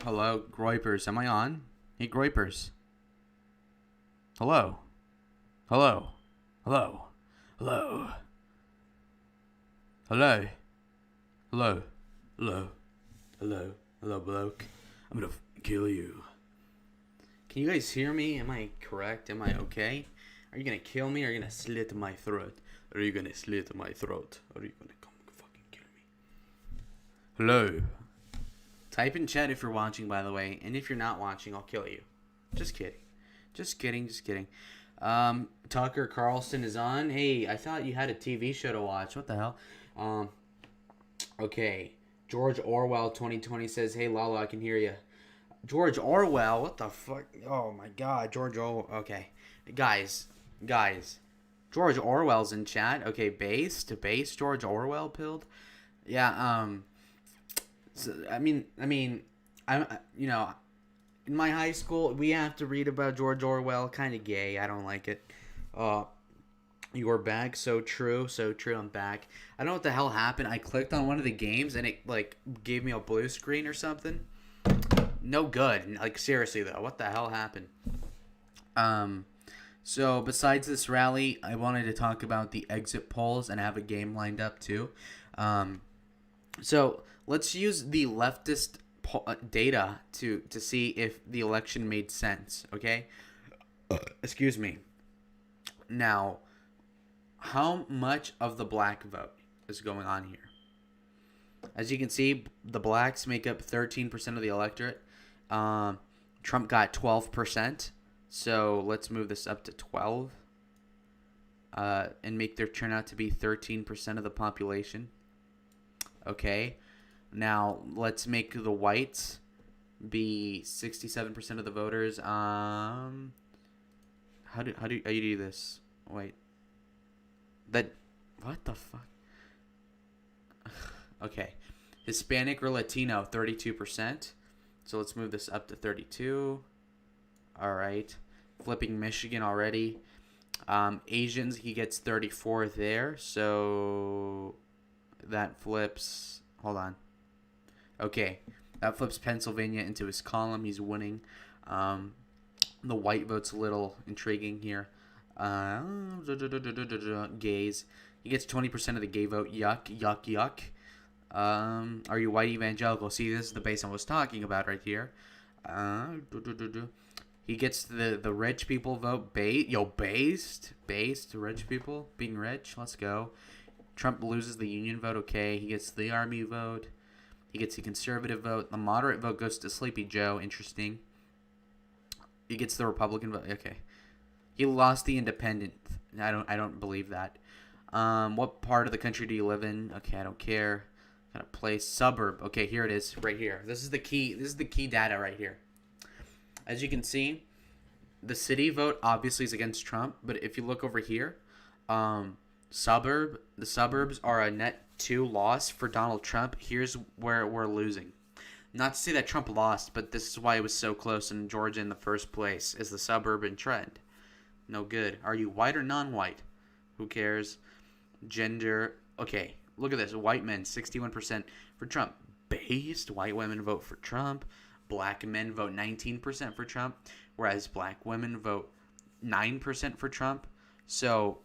Hello, Groipers. Am I on? Hey, Groipers. Hello. Hello. Hello. Hello. Hello. Hello. Hello. Hello. Hello, bloke. I'm gonna kill you. Can you guys hear me? Am I correct? Am I okay? Are you gonna kill me or are you gonna slit my throat? Are you gonna slit my throat? Or are you gonna come fucking kill me? Hello. Type in chat if you're watching, by the way. And if you're not watching, I'll kill you. Just kidding. Just kidding. Just kidding. Tucker Carlson is on. Hey, I thought you had a TV show to watch. What the hell? Okay. George Orwell 2020 says, "Hey Lalo, I can hear you." George Orwell, what the fuck? Oh my god, George Orwell. Okay, guys. George Orwell's in chat. Okay, base George Orwell pilled. Yeah. So, I'm in my high school we have to read about George Orwell. Kind of gay. I don't like it. Uh, you are back. So true. So true. I'm back. I don't know what the hell happened. I clicked on one of the games and it like gave me a blue screen or something. No good. Like seriously though, what the hell happened? Um, so besides this rally, I wanted to talk about the exit polls and have a game lined up too. Um, so let's use the leftist data to see if the election made sense. Okay. Excuse me. Now, how much of the black vote is going on here? As you can see, the blacks make up 13% of the electorate. Um, Trump got 12%. So let's move this up to 12 and make their turnout to be 13% of the population. Okay. Now let's make the whites be 67% of the voters. How do you do this? Wait. That what the fuck? Okay. Hispanic or Latino 32%. So let's move this up to 32. All right. Flipping Michigan already. Asians, he gets 34 there. So that flips. Hold on. Okay. That flips Pennsylvania into his column. He's winning. The white vote's a little intriguing here. Gays. He gets 20% of the gay vote. Yuck, yuck, yuck. Are you white evangelical? See, this is the base I was talking about right here. He gets the rich people vote. Based rich people being rich. Let's go. Trump loses the union vote. Okay, he gets the army vote. He gets the conservative vote. The moderate vote goes to Sleepy Joe. Interesting. He gets the Republican vote. Okay, he lost the independent. I don't believe that. What part of the country do you live in? Okay, I don't care. Got a place. Suburb. Okay, here it is, right here. This is the key. This is the key data right here. As you can see, the city vote obviously is against Trump, but if you look over here, the suburbs are a net 2 loss for Donald Trump. Here's where we're losing. Not to say that Trump lost, but this is why it was so close in Georgia in the first place, is the suburban trend. No good. Are you white or non-white? Who cares? Gender. Okay, look at this. White men, 61% for Trump. Based, white women vote for Trump. Black men vote 19% for Trump, whereas black women vote 9% for Trump. So,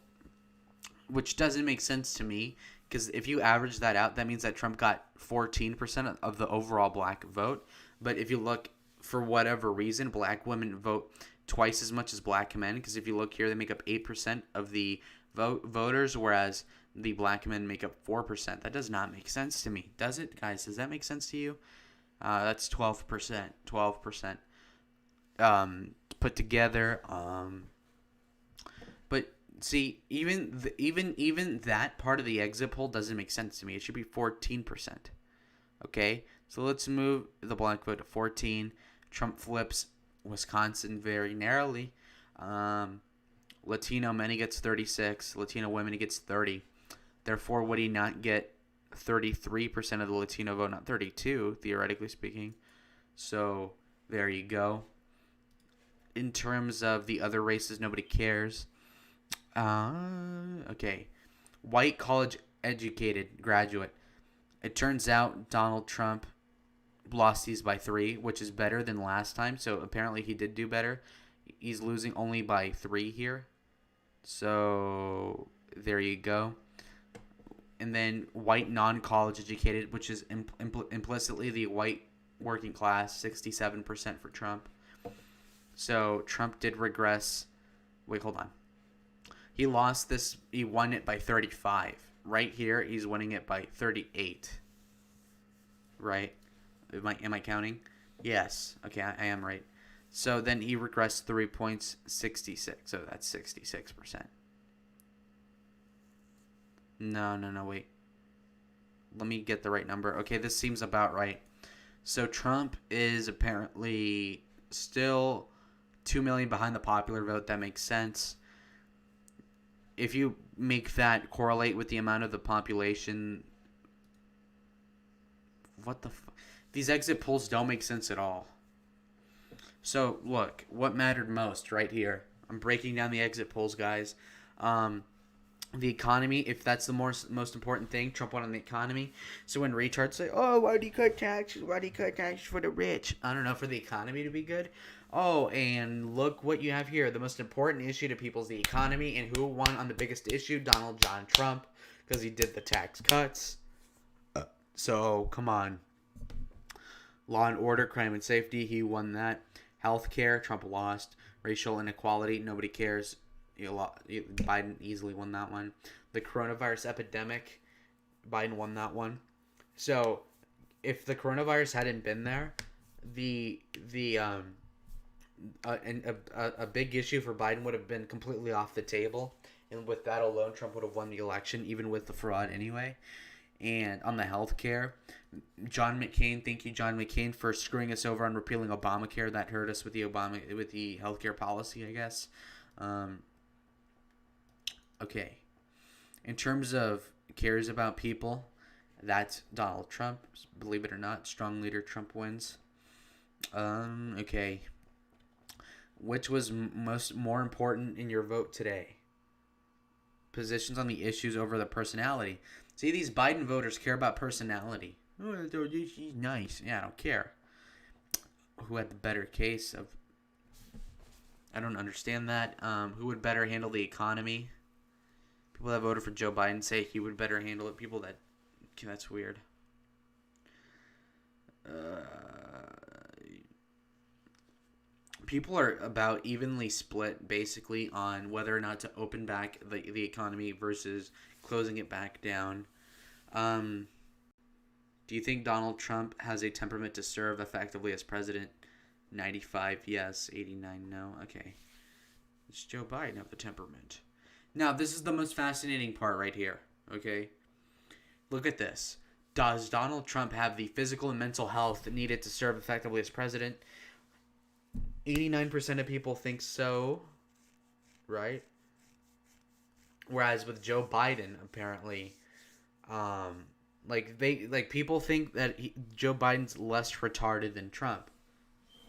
which doesn't make sense to me, because if you average that out, that means that Trump got 14% of the overall black vote. But if you look, for whatever reason, black women vote twice as much as black men, because if you look here, they make up 8% of the voters, whereas the black men make up 4%. That does not make sense to me, does it, guys? Does that make sense to you? That's 12%. 12%. Put together. But see, even that part of the exit poll doesn't make sense to me. It should be 14%. Okay, so let's move the black vote to 14. Trump flips Wisconsin very narrowly. Latino men, he gets 36. Latino women, he gets 30. Therefore, would he not get 33% of the Latino vote, not 32, theoretically speaking? So there you go. In terms of the other races, nobody cares. Okay. White college educated graduate. It turns out Donald Trump lost these by 3, which is better than last time. So apparently he did do better. He's losing only by 3 here. So there you go. And then white non-college educated, which is implicitly the white working class, 67% for Trump. So Trump did regress. Wait, hold on. He lost this. He won it by 35. Right here, he's winning it by 38. Right? Am I counting? Yes. Okay, I am right. So then he regressed 3 points, 66. So that's 66%. No, wait. Let me get the right number. Okay, this seems about right. So Trump is apparently still 2 million behind the popular vote. That makes sense. If you make that correlate with the amount of the population, these exit polls don't make sense at all. So look, what mattered most right here. I'm breaking down the exit polls, guys. The economy, if that's the most important thing, Trump won on the economy. So when retards say, oh, why do you cut taxes? Why do you cut taxes for the rich? I don't know, for the economy to be good. Oh, and look what you have here. The most important issue to people is the economy. And who won on the biggest issue? Donald John Trump, because he did the tax cuts. So, come on. Law and order, crime and safety, he won that. Healthcare, Trump lost. Racial inequality, nobody cares. Biden easily won that one. The coronavirus epidemic, Biden won that one. So, if the coronavirus hadn't been there, a big issue for Biden would have been completely off the table, and with that alone, Trump would have won the election, even with the fraud anyway. And on the healthcare, John McCain, thank you, John McCain, for screwing us over on repealing Obamacare. That hurt us with the healthcare policy, I guess. Okay. In terms of cares about people, that's Donald Trump. Believe it or not, strong leader, Trump wins. Okay. Which was more important in your vote today? Positions on the issues over the personality. See, these Biden voters care about personality. Oh, she's nice. Yeah, I don't care. Who had the better case of... I don't understand that. Who would better handle the economy? People that voted for Joe Biden say he would better handle it. People that... Okay, that's weird. People are about evenly split, basically, on whether or not to open back the economy versus closing it back down. Do you think Donald Trump has a temperament to serve effectively as president? 95, yes. 89, no. Okay. Does Joe Biden have the temperament? Now, this is the most fascinating part right here, okay? Look at this. Does Donald Trump have the physical and mental health needed to serve effectively as president? 89% of people think so, right? Whereas with Joe Biden, apparently, people think that Joe Biden's less retarded than Trump.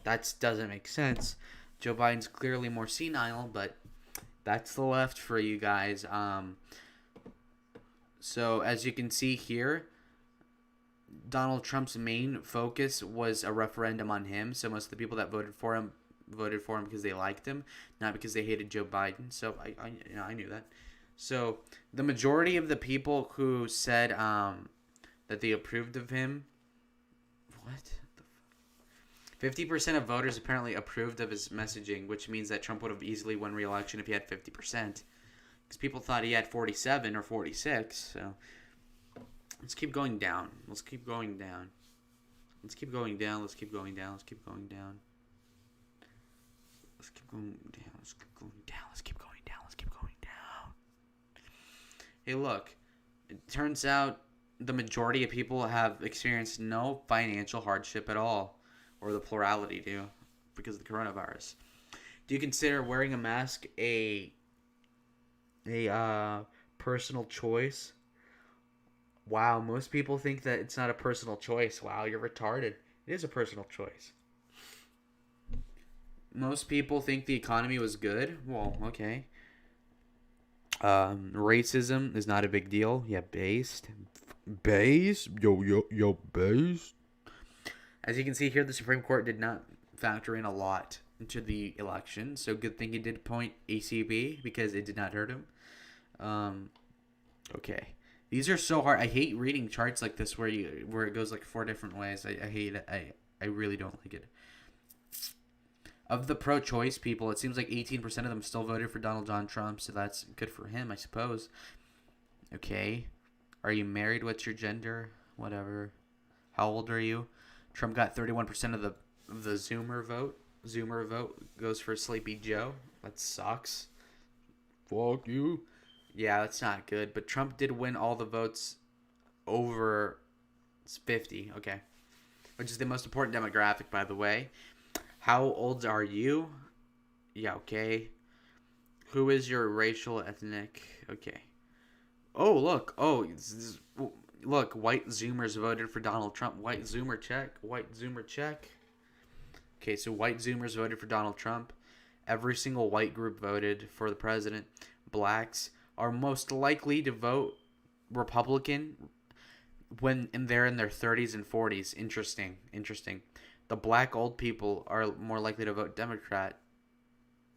That doesn't make sense. Joe Biden's clearly more senile, but that's the left for you guys. So as you can see here, Donald Trump's main focus was a referendum on him. So most of the people that voted for him because they liked him, not because they hated Joe Biden. So I knew that. So the majority of the people who said that they approved of him, 50% of voters apparently approved of his messaging, which means that Trump would have easily won re-election if he had 50%. Because people thought he had 47 or 46. So let's keep going down. Let's keep going down. Let's keep going down. Let's keep going down. Let's keep going down. Let's keep going down. Let's keep going down. Let's keep going down. Let's keep going down. Hey, look. It turns out the majority of people have experienced no financial hardship at all. Or the plurality do, because of the coronavirus. Do you consider wearing a mask a personal choice? Wow, most people think that it's not a personal choice. Wow, you're retarded. It is a personal choice. Most people think the economy was good. Well, okay. Racism is not a big deal. Yeah, based. Yo, based. As you can see here, the Supreme Court did not factor in a lot into the election, so good thing he did point ACB because it did not hurt him. Okay, these are so hard. I hate reading charts like this where it goes like 4 different ways. I hate it. I really don't like it. Of the pro-choice people, it seems like 18% of them still voted for Donald John Trump, so that's good for him, I suppose. Okay. Are you married? What's your gender? Whatever. How old are you? Trump got 31% of the Zoomer vote. Zoomer vote goes for Sleepy Joe. That sucks. Fuck you. Yeah, that's not good. But Trump did win all the votes over 50. Okay. Which is the most important demographic, by the way. How old are you? Yeah, okay. Who is your racial ethnic? Okay. Oh, look. Oh, look. White Zoomers voted for Donald Trump. White Zoomer check. White Zoomer check. Okay, so white Zoomers voted for Donald Trump. Every single white group voted for the president. Blacks are most likely to vote Republican when they're in their 30s and 40s. Interesting. The black old people are more likely to vote Democrat.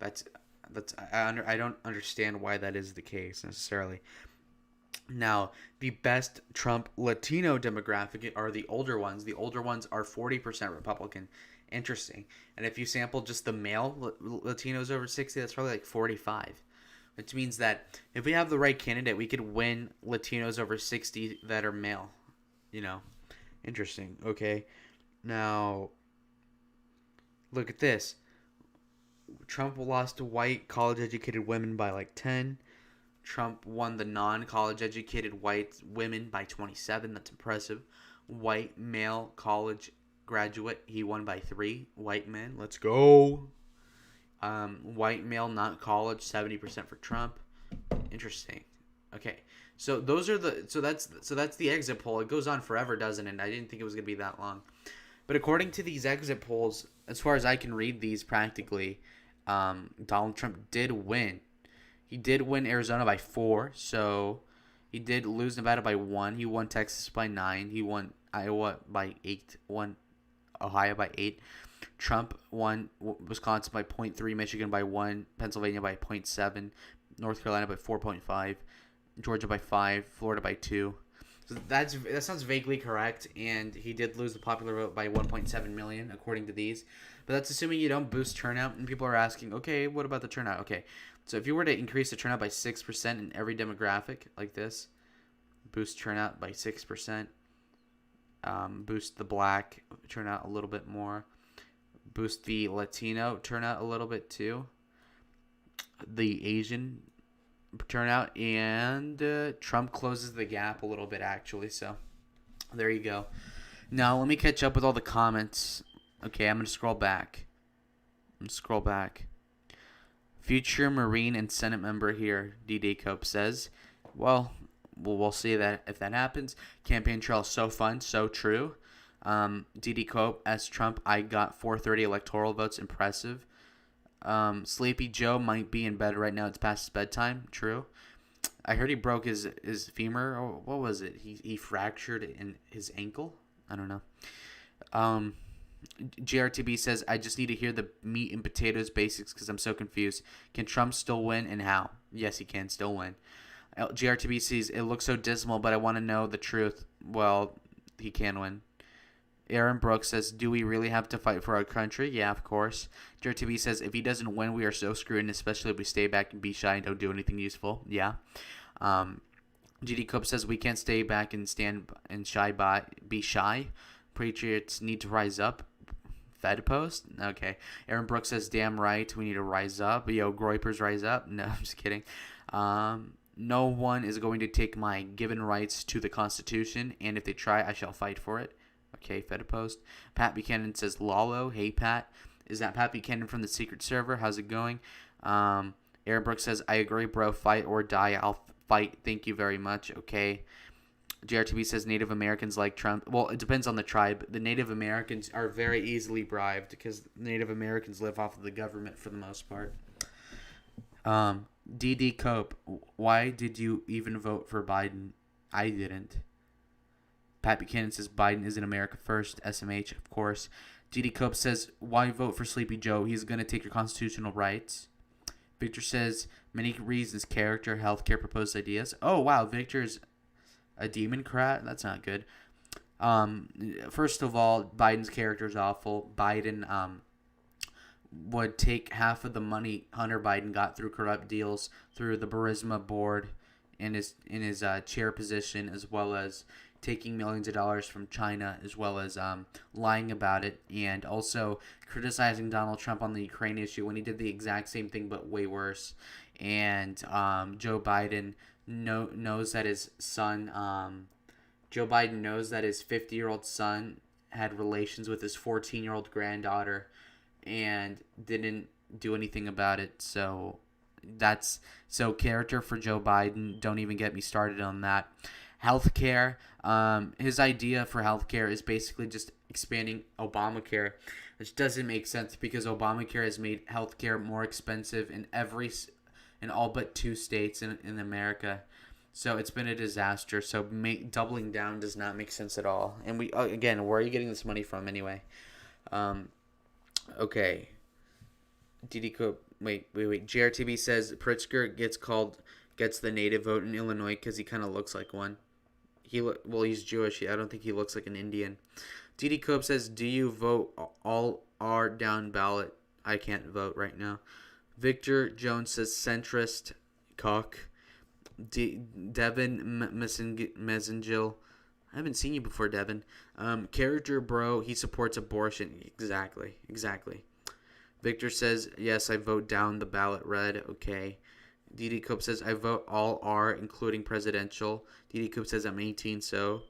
I don't understand why that is the case necessarily. Now, the best Trump Latino demographic are the older ones. The older ones are 40% Republican. Interesting. And if you sample just the male Latinos over 60, that's probably like 45. Which means that if we have the right candidate, we could win Latinos over 60 that are male. Interesting. Okay. Now, look at this. Trump lost to white college-educated women by like 10. Trump won the non-college-educated white women by 27. That's impressive. White male college graduate, he won by 3. White men, let's go. White male, not college, 70% for Trump. Interesting. Okay, so that's the exit poll. It goes on forever, doesn't it? I didn't think it was gonna be that long. But according to these exit polls, as far as I can read these practically, Donald Trump did win. He did win Arizona by 4, so he did lose Nevada by 1. He won Texas by 9. He won Iowa by 8. Won Ohio by 8. Trump won Wisconsin by 0.3, Michigan by 1, Pennsylvania by 0.7, North Carolina by 4.5, Georgia by 5, Florida by 2. So that sounds vaguely correct, and he did lose the popular vote by 1.7 million, according to these. But that's assuming you don't boost turnout, and people are asking, okay, what about the turnout? Okay, so if you were to increase the turnout by 6% in every demographic, like this, boost turnout by 6%, boost the black turnout a little bit more, boost the Latino turnout a little bit too, the Asian turnout, and Trump closes the gap a little bit actually. So there you go. Now let me catch up with all the comments. Okay, I'm gonna scroll back. Future Marine and Senate member here, D.D. Cope says, well, we'll see that if that happens. Campaign trail is so fun, so true. D.D. Cope, as Trump, I got 430 electoral votes. Impressive. Sleepy Joe might be in bed right now. It's past his bedtime. True. I heard he broke his femur. Or what was it? He fractured in his ankle. I don't know. GRTB says, I just need to hear the meat and potatoes basics because I'm so confused. Can Trump still win and how? Yes, he can still win. GRTB says, it looks so dismal, but I want to know the truth. Well, he can win. Aaron Brooks says, do we really have to fight for our country? Yeah, of course. GRTB says, if he doesn't win, we are so screwed, and especially if we stay back and be shy and don't do anything useful. Yeah. GD Cope says, we can't stay back and stand and be shy. Patriots need to rise up. Fed post? Okay. Aaron Brooks says, damn right, we need to rise up. Yo, Groypers, rise up. No, I'm just kidding. No one is going to take my given rights to the Constitution, and if they try, I shall fight for it. Okay, Fed post. Pat Buchanan says, Lalo, hey Pat. Is that Pat Buchanan from the Secret Server? How's it going? Aaron Brooks says, I agree, bro. Fight or die. I'll fight. Thank you very much. Okay. JRTB says Native Americans like Trump. Well, it depends on the tribe. The Native Americans are very easily bribed because Native Americans live off of the government for the most part. DD Cope, why did you even vote for Biden? I didn't. Pat Buchanan says Biden is in America first. SMH, of course. GD Cope says, why vote for Sleepy Joe? He's going to take your constitutional rights. Victor says, many reasons, character, healthcare, proposed ideas. Oh, wow, Victor's a Democrat? That's not good. First of all, Biden's character is awful. Biden would take half of the money Hunter Biden got through corrupt deals through the Burisma board in his chair position, as well as taking millions of dollars from China, as well as lying about it, and also criticizing Donald Trump on the Ukraine issue when he did the exact same thing but way worse. And Joe Biden knows that his son, Joe Biden knows that his 50-year-old son had relations with his 14-year-old granddaughter and didn't do anything about it. So character for Joe Biden. Don't even get me started on that. Healthcare. His idea for healthcare is basically just expanding Obamacare, which doesn't make sense because Obamacare has made healthcare more expensive in all but 2 states in America. So it's been a disaster. So doubling down does not make sense at all. And again, where are you getting this money from anyway? Okay. Wait. JRTB says Pritzker gets the native vote in Illinois because he kind of looks like one. He's Jewish. I don't think he looks like an Indian. DD Cope says, do you vote all R down ballot? I can't vote right now. Victor Jones says centrist cock. Devin Messengil. I haven't seen you before, Devin. Character bro, he supports abortion. Exactly. Victor says, yes, I vote down the ballot red. Okay. DD Cope says, I vote all R, including presidential. DD Cope says, I'm 18, so.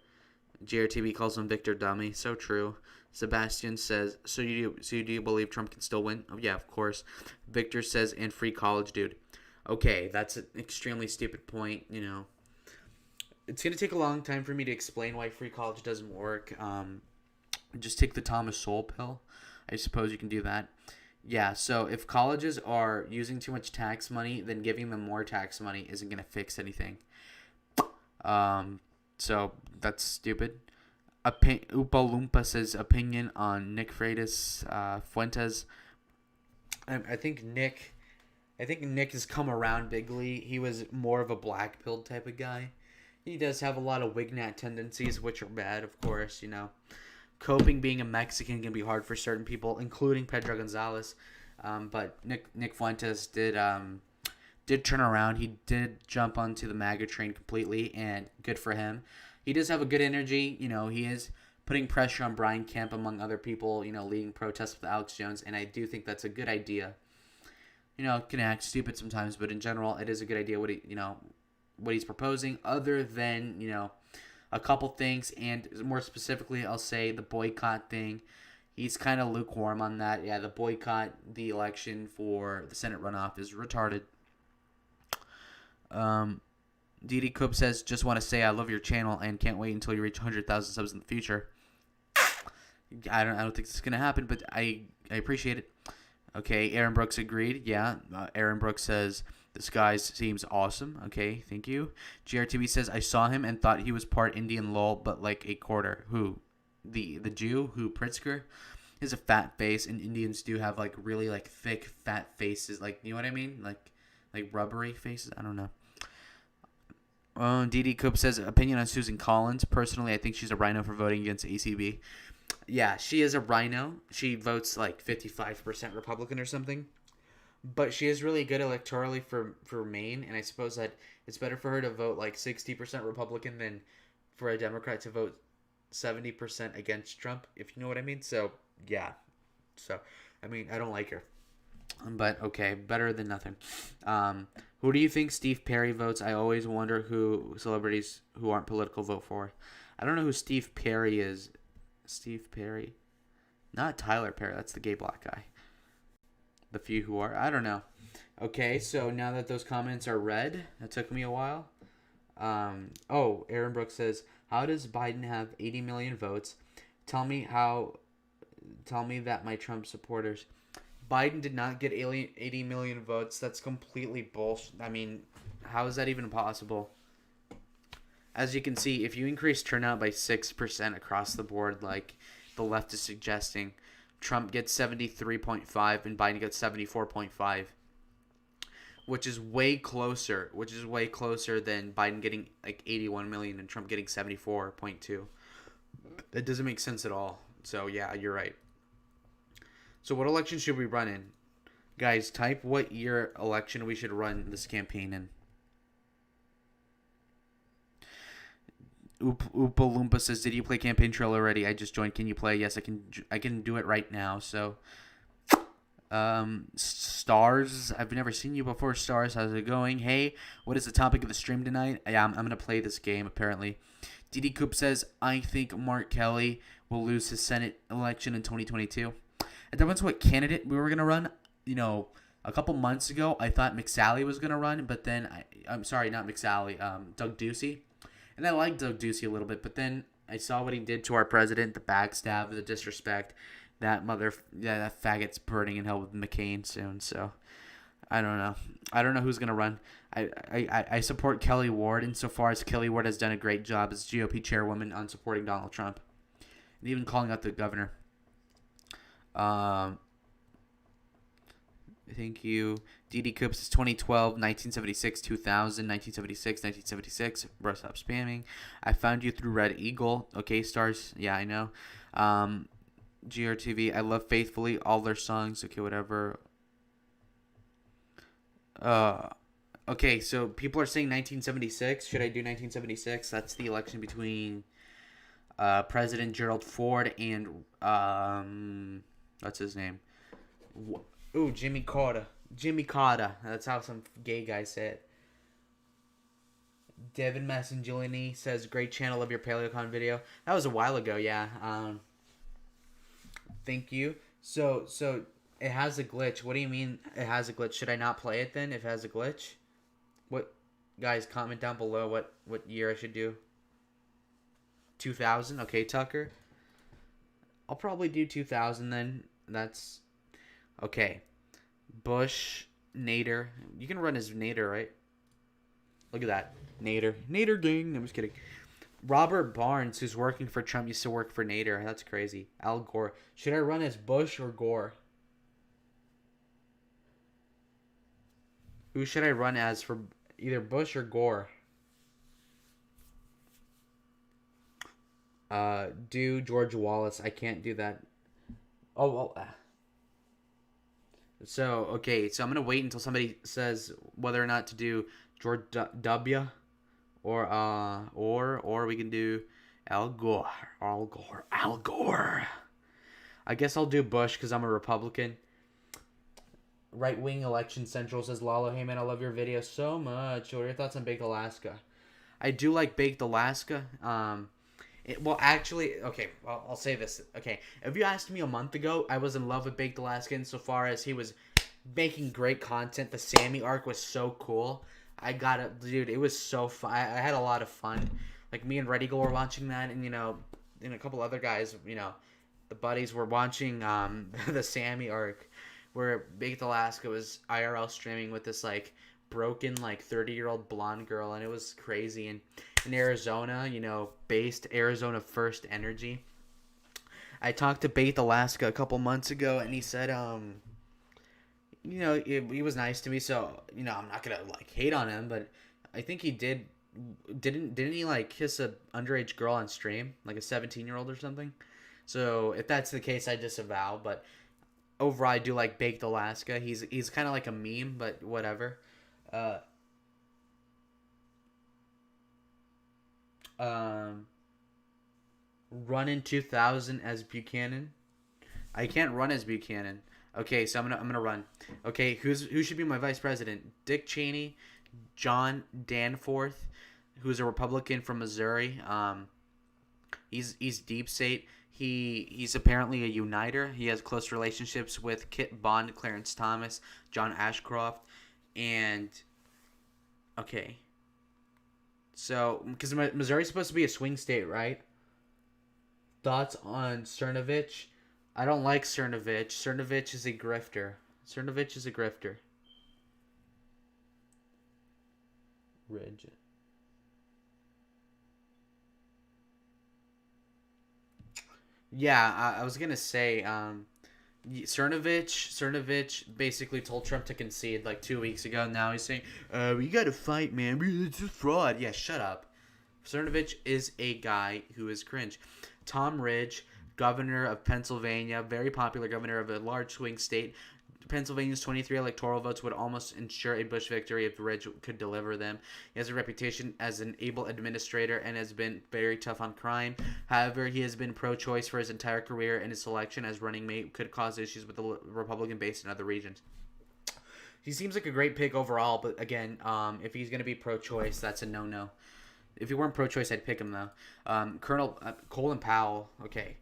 JRTB calls him Victor Dummy. So true. Sebastian says, so do you believe Trump can still win? Oh, yeah, of course. Victor says, and free college, dude. Okay, that's an extremely stupid point, It's going to take a long time for me to explain why free college doesn't work. Just take the Thomas Sowell pill. I suppose you can do that. Yeah, so if colleges are using too much tax money, then giving them more tax money isn't going to fix anything. So that's stupid. Oompa Loompa says opinion on Nick Freitas Fuentes. I think Nick has come around bigly. He was more of a black-pilled type of guy. He does have a lot of Wignat tendencies, which are bad, of course, Coping being a Mexican can be hard for certain people, including Pedro Gonzalez. But Nick Fuentes did turn around. He did jump onto the MAGA train completely, and good for him. He does have a good energy. He is putting pressure on Brian Kemp, among other people, leading protests with Alex Jones, and I do think that's a good idea. It can act stupid sometimes, but in general, it is a good idea what he's proposing, other than, a couple things, and more specifically, I'll say the boycott thing. He's kind of lukewarm on that. Yeah, the boycott the election for the Senate runoff is retarded. DD Coop says, just want to say I love your channel and can't wait until you reach 100,000 subs in the future. I don't think this is going to happen, but I appreciate it. Okay, Aaron Brooks agreed. Yeah, Aaron Brooks says, this guy seems awesome. Okay, thank you. GRTV says, I saw him and thought he was part Indian lol, but like a quarter. Who? The Jew? Who? Pritzker? He has a fat face, and Indians do have like really like thick, fat faces. Like, you know what I mean? Like rubbery faces? I don't know. DD Coop says, opinion on Susan Collins. Personally, I think she's a rhino for voting against ACB. Yeah, she is a rhino. She votes like 55% Republican or something. But she is really good electorally for Maine, and I suppose that it's better for her to vote like 60% Republican than for a Democrat to vote 70% against Trump, if you know what I mean. So, yeah. So, I mean, I don't like her. But, okay, better than nothing. Who do you think Steve Perry votes? I always wonder who celebrities who aren't political vote for. I don't know who Steve Perry is. Steve Perry? Not Tyler Perry. That's the gay black guy. The few who are. I don't know. Okay, so now that those comments are read, that took me a while. Aaron Brooks says, how does Biden have 80 million votes? Tell me that my Trump supporters. Biden did not get 80 million votes. That's completely bullshit. I mean, how is that even possible? As you can see, if you increase turnout by 6% across the board, like the left is suggesting, Trump gets 73.5 and Biden gets 74.5, which is way closer. Which is way closer than Biden getting like 81 million and Trump getting 74.2. That doesn't make sense at all. So yeah, you're right. So what election should we run in? Guys, type what year election we should run this campaign in. Oompa Loompa says, "Did you play Campaign Trail already? I just joined. Can you play?" Yes, I can. I can do it right now. So, Stars. I've never seen you before. Stars, how's it going? Hey, what is the topic of the stream tonight? Yeah, I'm gonna play this game apparently. DD Coop says, "I think Mark Kelly will lose his Senate election in 2022." It depends what candidate we were gonna run. A couple months ago, I thought McSally was gonna run, but then I'm sorry, not McSally. Doug Ducey. And I like Doug Ducey a little bit, but then I saw what he did to our president, the backstab, the disrespect. That faggot's burning in hell with McCain soon. So I don't know. I don't know who's gonna run. I support Kelly Ward insofar as Kelly Ward has done a great job as GOP chairwoman on supporting Donald Trump, and even calling out the governor. Thank you. DD Coops is 2012, 1976, 2000, 1976, 1976. Bro, stop spamming. I found you through Red Eagle. Okay, Stars. Yeah, I know. GRTV. I love Faithfully. All their songs. Okay, whatever. Okay, so people are saying 1976. Should I do 1976? That's the election between President Gerald Ford and what's his name? Ooh, Jimmy Carter. Jimmy Carter. That's how some gay guy say it. Devin Massangilini says, "Great channel of your PaleoCon video." That was a while ago, yeah. Thank you. So it has a glitch. What do you mean it has a glitch? Should I not play it then if it has a glitch? What, guys, comment down below what year I should do. 2000? Okay, Tucker. I'll probably do 2000 then. That's... Okay. Bush, Nader. You can run as Nader, right? Look at that. Nader. Nader gang. I'm just kidding. Robert Barnes, who's working for Trump, used to work for Nader. That's crazy. Al Gore. Should I run as Bush or Gore? Who should I run as for either Bush or Gore? Do George Wallace. I can't do that. Oh, well... So, okay, so I'm going to wait until somebody says whether or not to do George W. Or we can do Al Gore. Al Gore. I guess I'll do Bush because I'm a Republican. Right Wing Election Central says, "Lalo, hey man, I love your video so much. What are your thoughts on Baked Alaska?" I do like Baked Alaska. Well, actually, okay, well, I'll say this. Okay, if you asked me a month ago, I was in love with Baked Alaska insofar as he was making great content. The Sammy arc was so cool. I got it, dude. It was so fun. I had a lot of fun. Like, me and Red Eagle were watching that, and, and a couple other guys, the buddies were watching the Sammy arc, where Baked Alaska was IRL streaming with this, like, broken, like, 30-year-old blonde girl, and it was crazy. And in Arizona, based Arizona First Energy. I talked to Baked Alaska a couple months ago, and he said, he was nice to me, so, I'm not gonna, like, hate on him, but I think he didn't he, like, kiss a underage girl on stream, like a 17-year-old or something? So, if that's the case, I disavow, but overall, I do like Baked Alaska. He's kind of like a meme, but whatever. Run in 2000 as Buchanan. I can't run as Buchanan. Okay, so I'm gonna run. Okay, who should be my vice president? Dick Cheney, John Danforth, who's a Republican from Missouri. He's deep state. He's apparently a uniter. He has close relationships with Kit Bond, Clarence Thomas, John Ashcroft, and okay. So, because Missouri's supposed to be a swing state, right? Thoughts on Cernovich? I don't like Cernovich. Cernovich is a grifter. Ridge. Yeah, I was gonna say, Cernovich basically told Trump to concede like 2 weeks ago. Now he's saying, "We got to fight, man. It's a fraud." Yeah, shut up. Cernovich is a guy who is cringe. Tom Ridge, governor of Pennsylvania, very popular governor of a large swing state. Pennsylvania's 23 electoral votes would almost ensure a Bush victory if Ridge could deliver them. He has a reputation as an able administrator and has been very tough on crime. However, he has been pro-choice for his entire career, and his selection as running mate could cause issues with the Republican base in other regions. He seems like a great pick overall, but again, if he's going to be pro-choice, that's a no-no. If he weren't pro-choice, I'd pick him though. Colonel Colin Powell, okay,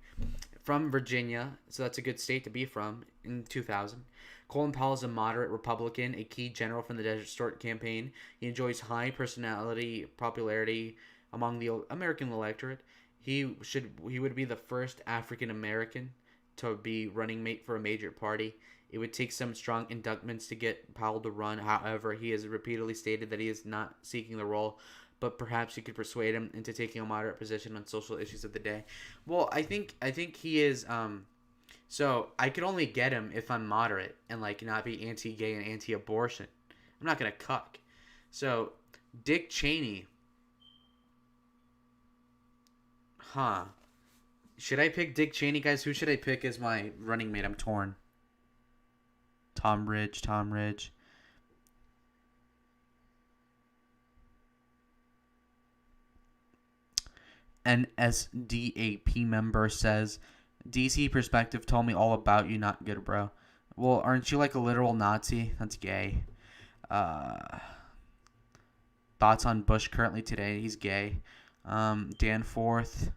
from Virginia, so that's a good state to be from in 2000. Colin Powell is a moderate Republican, a key general from the Desert Storm campaign. He enjoys high personality popularity among the American electorate. He would be the first African American to be running mate for a major party. It would take some strong inducements to get Powell to run. However, he has repeatedly stated that he is not seeking the role, but perhaps you could persuade him into taking a moderate position on social issues of the day. Well, I think he is. So I could only get him if I'm moderate and like not be anti-gay and anti-abortion. I'm not gonna cuck. So Dick Cheney, huh? Should I pick Dick Cheney, guys? Who should I pick as my running mate? I'm torn. Tom Ridge. Tom Ridge. An SDAP member says, DC Perspective told me all about you, not good, bro. Well, aren't you like a literal Nazi? That's gay. Uh, Thoughts on Bush currently today? He's gay. Dan Forth.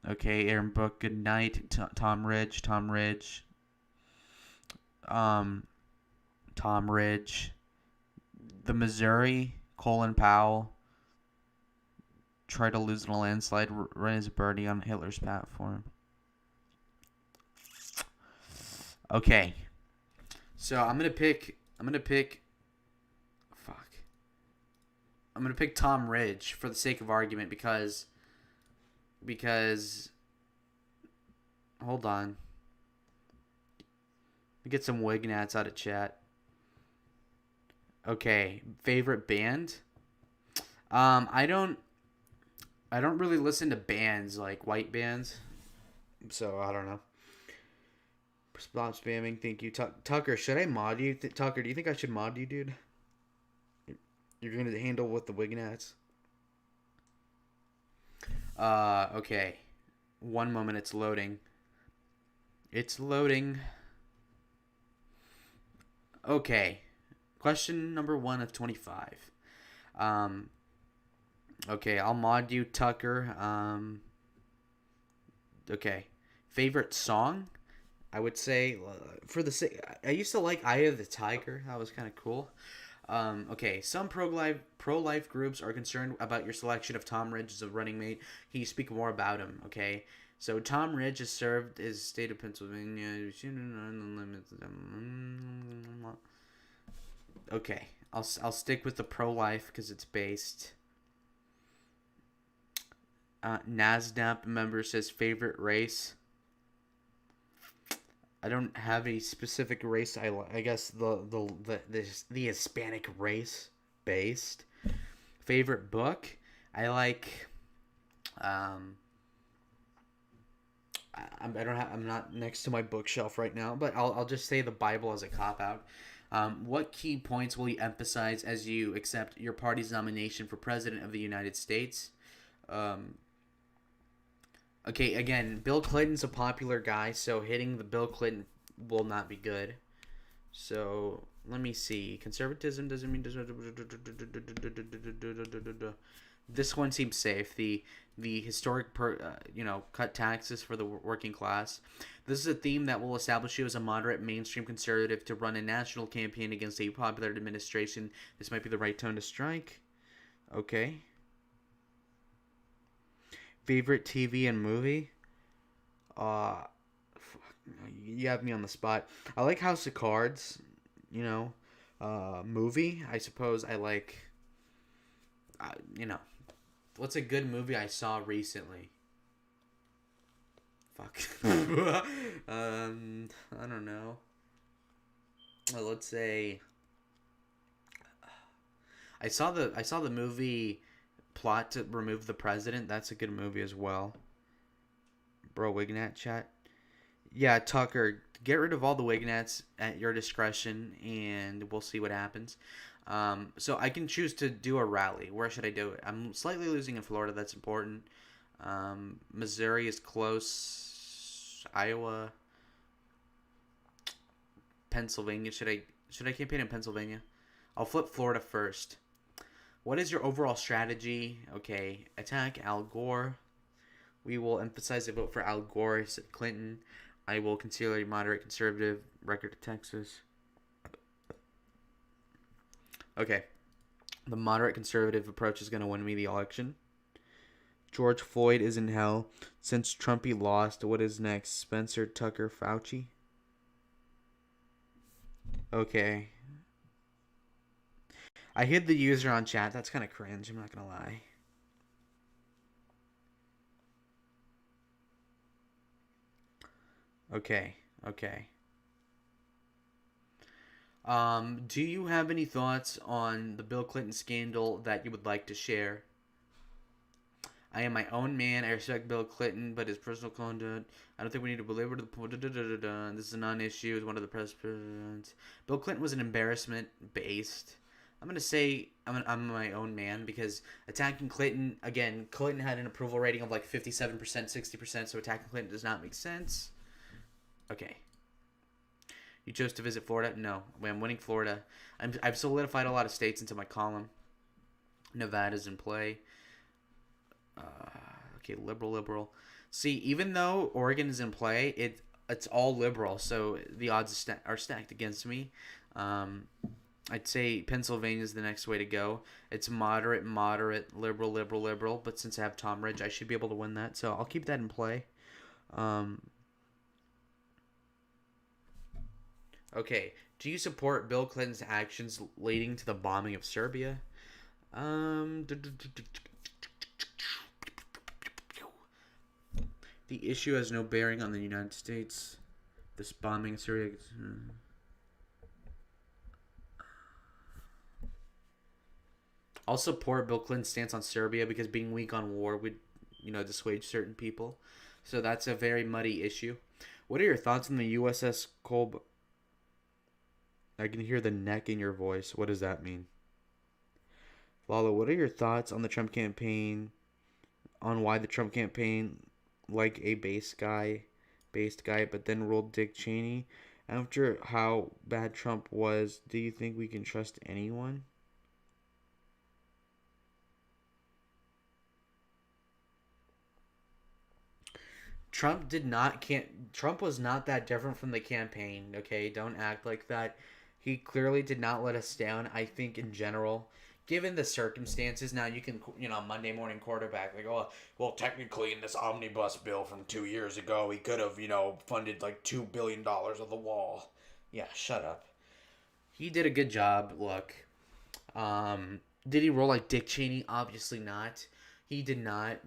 Okay, Aaron Book, good night. Tom Ridge. Tom Ridge. Um, Tom Ridge. The Missouri, Colin Powell. Try to lose in a landslide, run as Bernie on Hitler's platform. Okay, so I'm gonna pick. Fuck. I'm gonna pick Tom Ridge for the sake of argument because hold on. We get some Wignats out of chat. Okay, favorite band. I don't really listen to bands like white bands, so I don't know. Stop spamming. Thank you, Tucker. Should I mod you, Tucker? Do you think I should mod you, dude? You're gonna handle with the Wignats. Okay. One moment. It's loading. It's loading. Okay. Question number 1 of 25. Um. Okay, I'll mod you, Tucker. Okay. Favorite song? I would say I used to like Eye of the Tiger. That was kind of cool. Okay, some pro life groups are concerned about your selection of Tom Ridge as a running mate. Can you speak more about him? Okay, so Tom Ridge has served as state of Pennsylvania. Okay, I'll stick with the pro life because it's based. NASDAQ member says favorite race. I don't have a specific race. I guess the Hispanic race based. Favorite book. I like. I don't have. I'm not next to my bookshelf right now, but I'll just say the Bible as a cop out. What key points will you emphasize as you accept your party's nomination for president of the United States? Okay, again, Bill Clinton's a popular guy, so hitting the Bill Clinton will not be good. So let me see. Conservatism doesn't mean this one seems safe. The historic cut taxes for the working class. This is a theme that will establish you as a moderate mainstream conservative to run a national campaign against a popular administration. This might be the right tone to strike. Okay. Favorite TV and movie? Fuck, you have me on the spot. I like House of Cards. Movie. I suppose I like. What's a good movie I saw recently? Fuck. I don't know. Well, let's say I saw the movie Plot to Remove the President. That's a good movie as well. Bro, Wignat chat. Yeah, Tucker, get rid of all the Wignats at your discretion, and we'll see what happens. So I can choose to do a rally. Where should I do it? I'm slightly losing in Florida. That's important. Missouri is close. Iowa, Pennsylvania. Should I campaign in Pennsylvania? I'll flip Florida first. What is your overall strategy? Okay, attack Al Gore. We will emphasize a vote for Al Gore, said Clinton. I will consider a moderate conservative. Record to Texas. Okay. The moderate conservative approach is going to win me the election. George Floyd is in hell. Since Trumpy lost, what is next? Spencer Tucker Fauci? Okay. I hid the user on chat. That's kind of cringe. I'm not going to lie. Okay. Okay. Do you have any thoughts on the Bill Clinton scandal that you would like to share? I am my own man. I respect Bill Clinton, but his personal conduct, I don't think we need to belabor the point. This is a non-issue. As one of the presidents, Bill Clinton was an embarrassment based. I'm gonna say I'm my own man because attacking Clinton again. Clinton had an approval rating of like 57%, 60%. So attacking Clinton does not make sense. Okay. You chose to visit Florida? No. I'm winning Florida. I've solidified a lot of states into my column. Nevada's in play. Okay, liberal. See, even though Oregon is in play, it's all liberal, so the odds are stacked against me. I'd say Pennsylvania is the next way to go. It's moderate, liberal, but since I have Tom Ridge, I should be able to win that, so I'll keep that in play. Okay, do you support Bill Clinton's actions leading to the bombing of Serbia? The issue has no bearing on the United States. This bombing of Syria. I'll support Bill Clinton's stance on Serbia because being weak on war would, dissuade certain people. So that's a very muddy issue. What are your thoughts on the USS Kolb? I can hear the neck in your voice. What does that mean? Lalo, what are your thoughts on the Trump campaign? On why the Trump campaign, like a based guy, but then ruled Dick Cheney? After how bad Trump was, do you think we can trust anyone? Trump was not that different from the campaign, okay? Don't act like that. He clearly did not let us down. I think in general, given the circumstances, now you can, Monday morning quarterback, like, oh, well, technically in this omnibus bill from 2 years ago, he could have, funded like $2 billion of the wall. Yeah, shut up. He did a good job. Look, did he roll like Dick Cheney? Obviously not. He did not,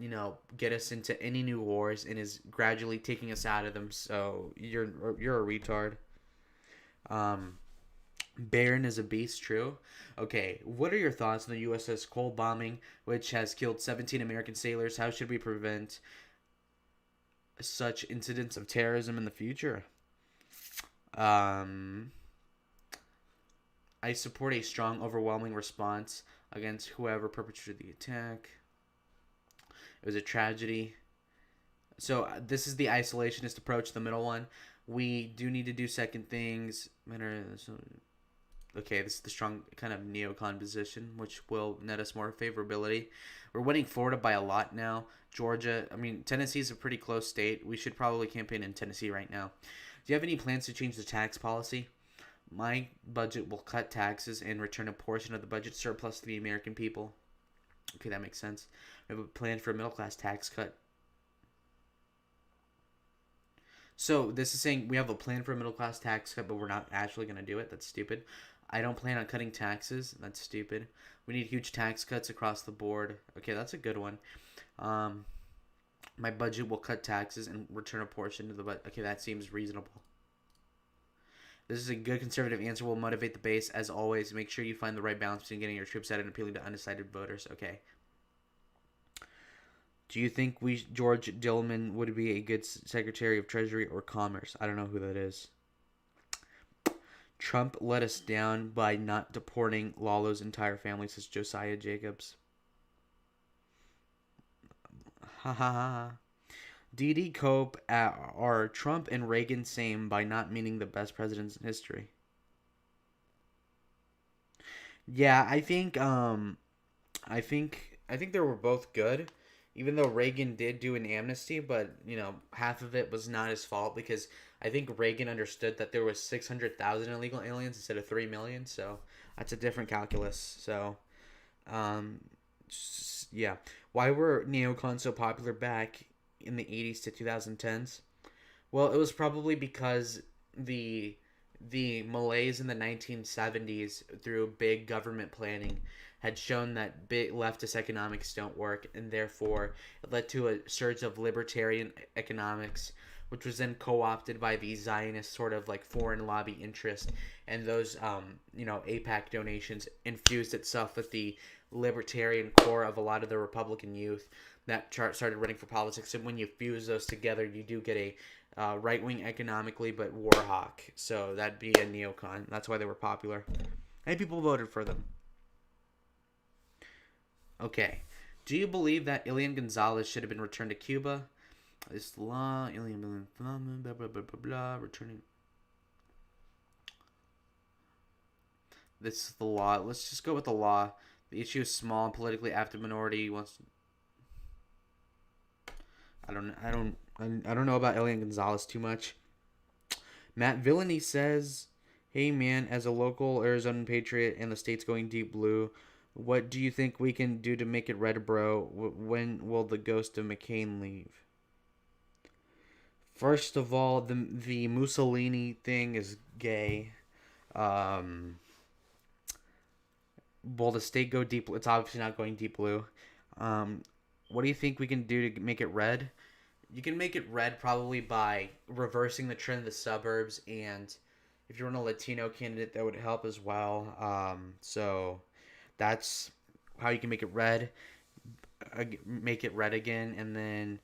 get us into any new wars and is gradually taking us out of them. So you're a retard. Barron is a beast, true. Okay, what are your thoughts on the USS Cole bombing, which has killed 17 American sailors? How should we prevent such incidents of terrorism in the future? I support a strong, overwhelming response against whoever perpetrated the attack. It was a tragedy. So this is the isolationist approach, the middle one. We do need to do second things. Okay, this is the strong kind of neocon position, which will net us more favorability. We're winning Florida by a lot now. Georgia, Tennessee's a pretty close state. We should probably campaign in Tennessee right now. Do you have any plans to change the tax policy? My budget will cut taxes and return a portion of the budget surplus to the American people. Okay, that makes sense. We have a plan for a middle-class tax cut. So this is saying we have a plan for a middle-class tax cut, but we're not actually going to do it. That's stupid. I don't plan on cutting taxes. That's stupid. We need huge tax cuts across the board. Okay, that's a good one. My budget will cut taxes and return a portion to the budget. Okay, that seems reasonable. This is a good conservative answer. Will motivate the base as always. Make sure you find the right balance between getting your troops out and appealing to undecided voters. Okay. Do you think George Dillman would be a good Secretary of Treasury or Commerce? I don't know who that is. Trump let us down by not deporting Lalo's entire family, says Josiah Jacobs. Ha ha ha. D.D. Cope are Trump and Reagan same by not meaning the best presidents in history. Yeah, I think they were both good. Even though Reagan did do an amnesty, but half of it was not his fault because I think Reagan understood that there was 600,000 illegal aliens instead of 3 million, so that's a different calculus. So, um, yeah, why were neocons so popular back in the 80s to 2010s? Well, it was probably because the the Malays in the 1970s, through big government planning, had shown that big leftist economics don't work, and therefore it led to a surge of libertarian economics, which was then co-opted by the Zionist sort of like foreign lobby interest, and those APAC donations infused itself with the libertarian core of a lot of the Republican youth that started running for politics. And when you fuse those together, you do get a right wing economically, but war hawk. So that'd be a neocon. That's why they were popular, and people voted for them. Okay. Do you believe that Elian Gonzalez should have been returned to Cuba? This law, Elian, blah, blah, blah, blah, blah, blah, returning. This is the law. Let's just go with the law. The issue is small and politically active minority wants. I don't know about Elian Gonzalez too much. Matt Villainy says, "Hey man, as a local Arizona patriot and the state's going deep blue, what do you think we can do to make it red, bro? When will the ghost of McCain leave?" First of all, the Mussolini thing is gay. Um, will the state go deep? It's obviously not going deep blue. Um, what do you think we can do to make it red? You can make it red probably by reversing the trend of the suburbs, and if you want a Latino candidate, that would help as well. So that's how you can make it red. Make it red again, and then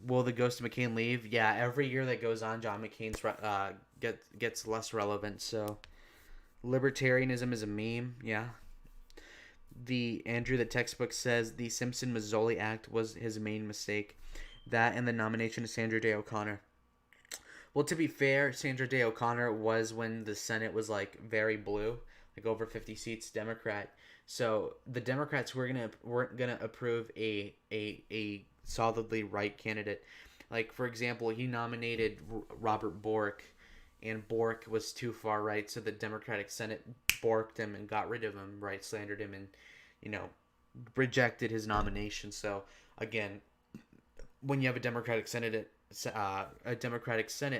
will the ghost of McCain leave? Yeah, every year that goes on, John McCain's gets less relevant. So libertarianism is a meme. Yeah. The Andrew the textbook says the Simpson-Mazzoli Act was his main mistake. That and the nomination of Sandra Day O'Connor. Well, to be fair, Sandra Day O'Connor was when the Senate was like very blue, like over 50 seats Democrat. So the Democrats weren't gonna approve a solidly right candidate. Like for example, he nominated Robert Bork, and Bork was too far right, so the Democratic Senate borked him and got rid of him, right, slandered him, and you know rejected his nomination. So again, when you have a Democratic Senate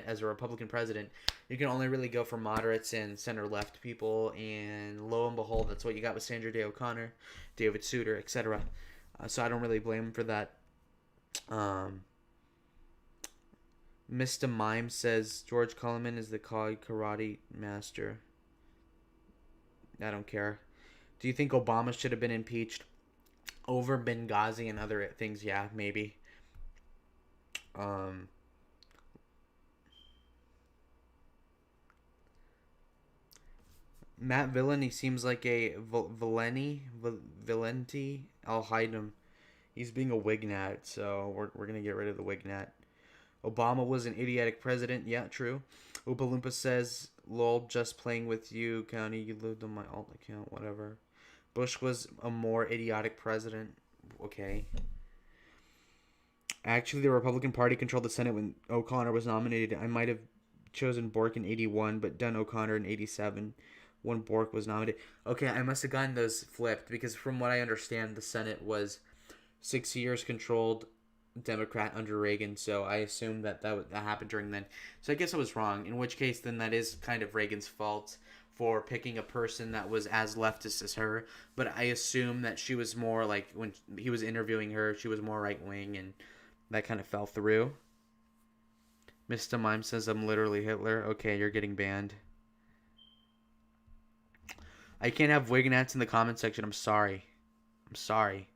as a Republican president, you can only really go for moderates and center left people, and lo and behold, that's what you got with Sandra Day O'Connor, David Souter, etc. So I don't really blame him for that. Mr. Mime says George Cullinan is the karate master. I don't care. Do you think Obama should have been impeached over Benghazi and other things? Yeah, maybe. Matt Villain, he seems like a Valenti. I'll hide him. He's being a Wignat, so we're gonna get rid of the Wignat. Obama was an idiotic president. Yeah, true. Oompa Loompa says, "Lol, just playing with you, County. You lived on my alt account, whatever." Bush was a more idiotic president. Okay. Actually, the Republican Party controlled the Senate when O'Connor was nominated. I might have chosen Bork in 81, but done O'Connor in 87 when Bork was nominated. Okay, I must have gotten those flipped because from what I understand, the Senate was 6 years controlled Democrat under Reagan, so I assumed that happened during then. So I guess I was wrong, in which case then that is kind of Reagan's fault for picking a person that was as leftist as her, but I assume that she was more like, when he was interviewing her, she was more right-wing, and That kind of fell through. Mr. Mime says I'm literally Hitler. Okay, you're getting banned. I can't have Wignats in the comment section. I'm sorry. I'm sorry.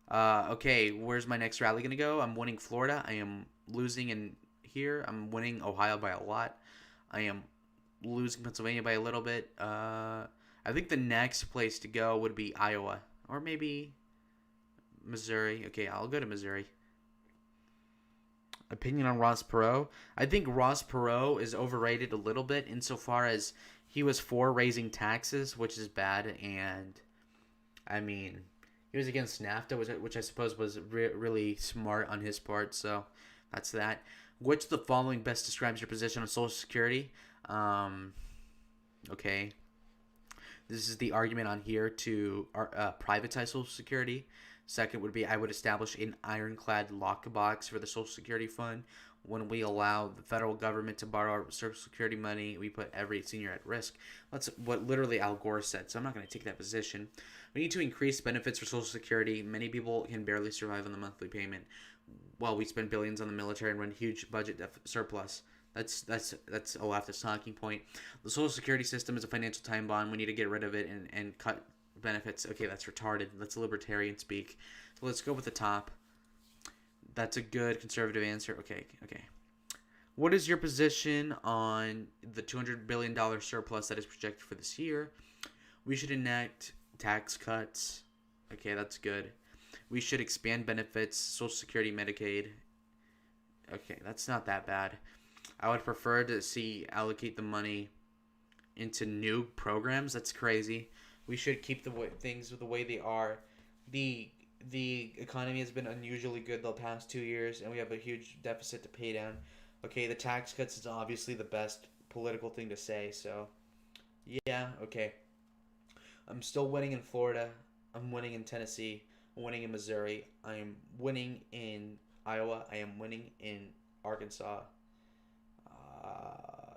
Okay, where's my next rally gonna go? I'm winning Florida. I am losing in here. I'm winning Ohio by a lot. I am losing Pennsylvania by a little bit. I think the next place to go would be Iowa. Or maybe Missouri. Okay, I'll go to Missouri. Opinion on Ross Perot. I think Ross Perot is overrated a little bit insofar as he was for raising taxes, which is bad. And, I mean, he was against NAFTA, which I suppose was really smart on his part. So, that's that. Which of the following best describes your position on Social Security? Okay. This is the argument on here to privatize Social Security. Second would be I would establish an ironclad lockbox for the Social Security Fund. When we allow the federal government to borrow our Social Security money, we put every senior at risk. That's what literally Al Gore said, so I'm not going to take that position. We need to increase benefits for Social Security. Many people can barely survive on the monthly payment while we spend billions on the military and run huge budget surplus. That's a leftist talking point. The Social Security system is a financial time bomb. We need to get rid of it and cut benefits. Okay, that's retarded. That's libertarian speak. So let's go with the top. That's a good conservative answer. Okay. What is your position on the $200 billion surplus that is projected for this year? We should enact tax cuts. Okay, that's good. We should expand benefits, Social Security, Medicaid. Okay, that's not that bad. I would prefer to see allocate the money into new programs. That's crazy. We should keep things the way they are. The economy has been unusually good the past 2 years, and we have a huge deficit to pay down. Okay, the tax cuts is obviously the best political thing to say, so yeah, okay. I'm still winning in Florida. I'm winning in Tennessee. I'm winning in Missouri. I am winning in Iowa. I am winning in Arkansas.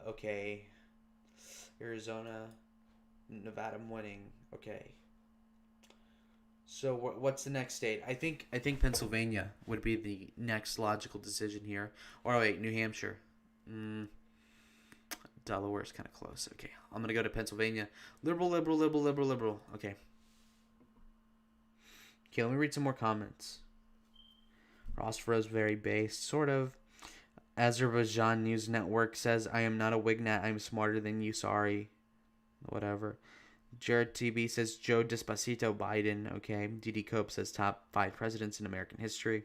Okay. Arizona, Nevada, I'm winning. Okay. So what's the next state? I think Pennsylvania would be the next logical decision here. Or wait, New Hampshire. Delaware's kind of close. Okay, I'm gonna go to Pennsylvania. Liberal. Okay. Okay, let me read some more comments. Ross Perot's very based, sort of. Azerbaijan News Network says, I am not a Wignat. I'm smarter than you. Sorry. Whatever. Jared TB says, Joe Despacito Biden. Okay. DD Cope says, top 5 presidents in American history.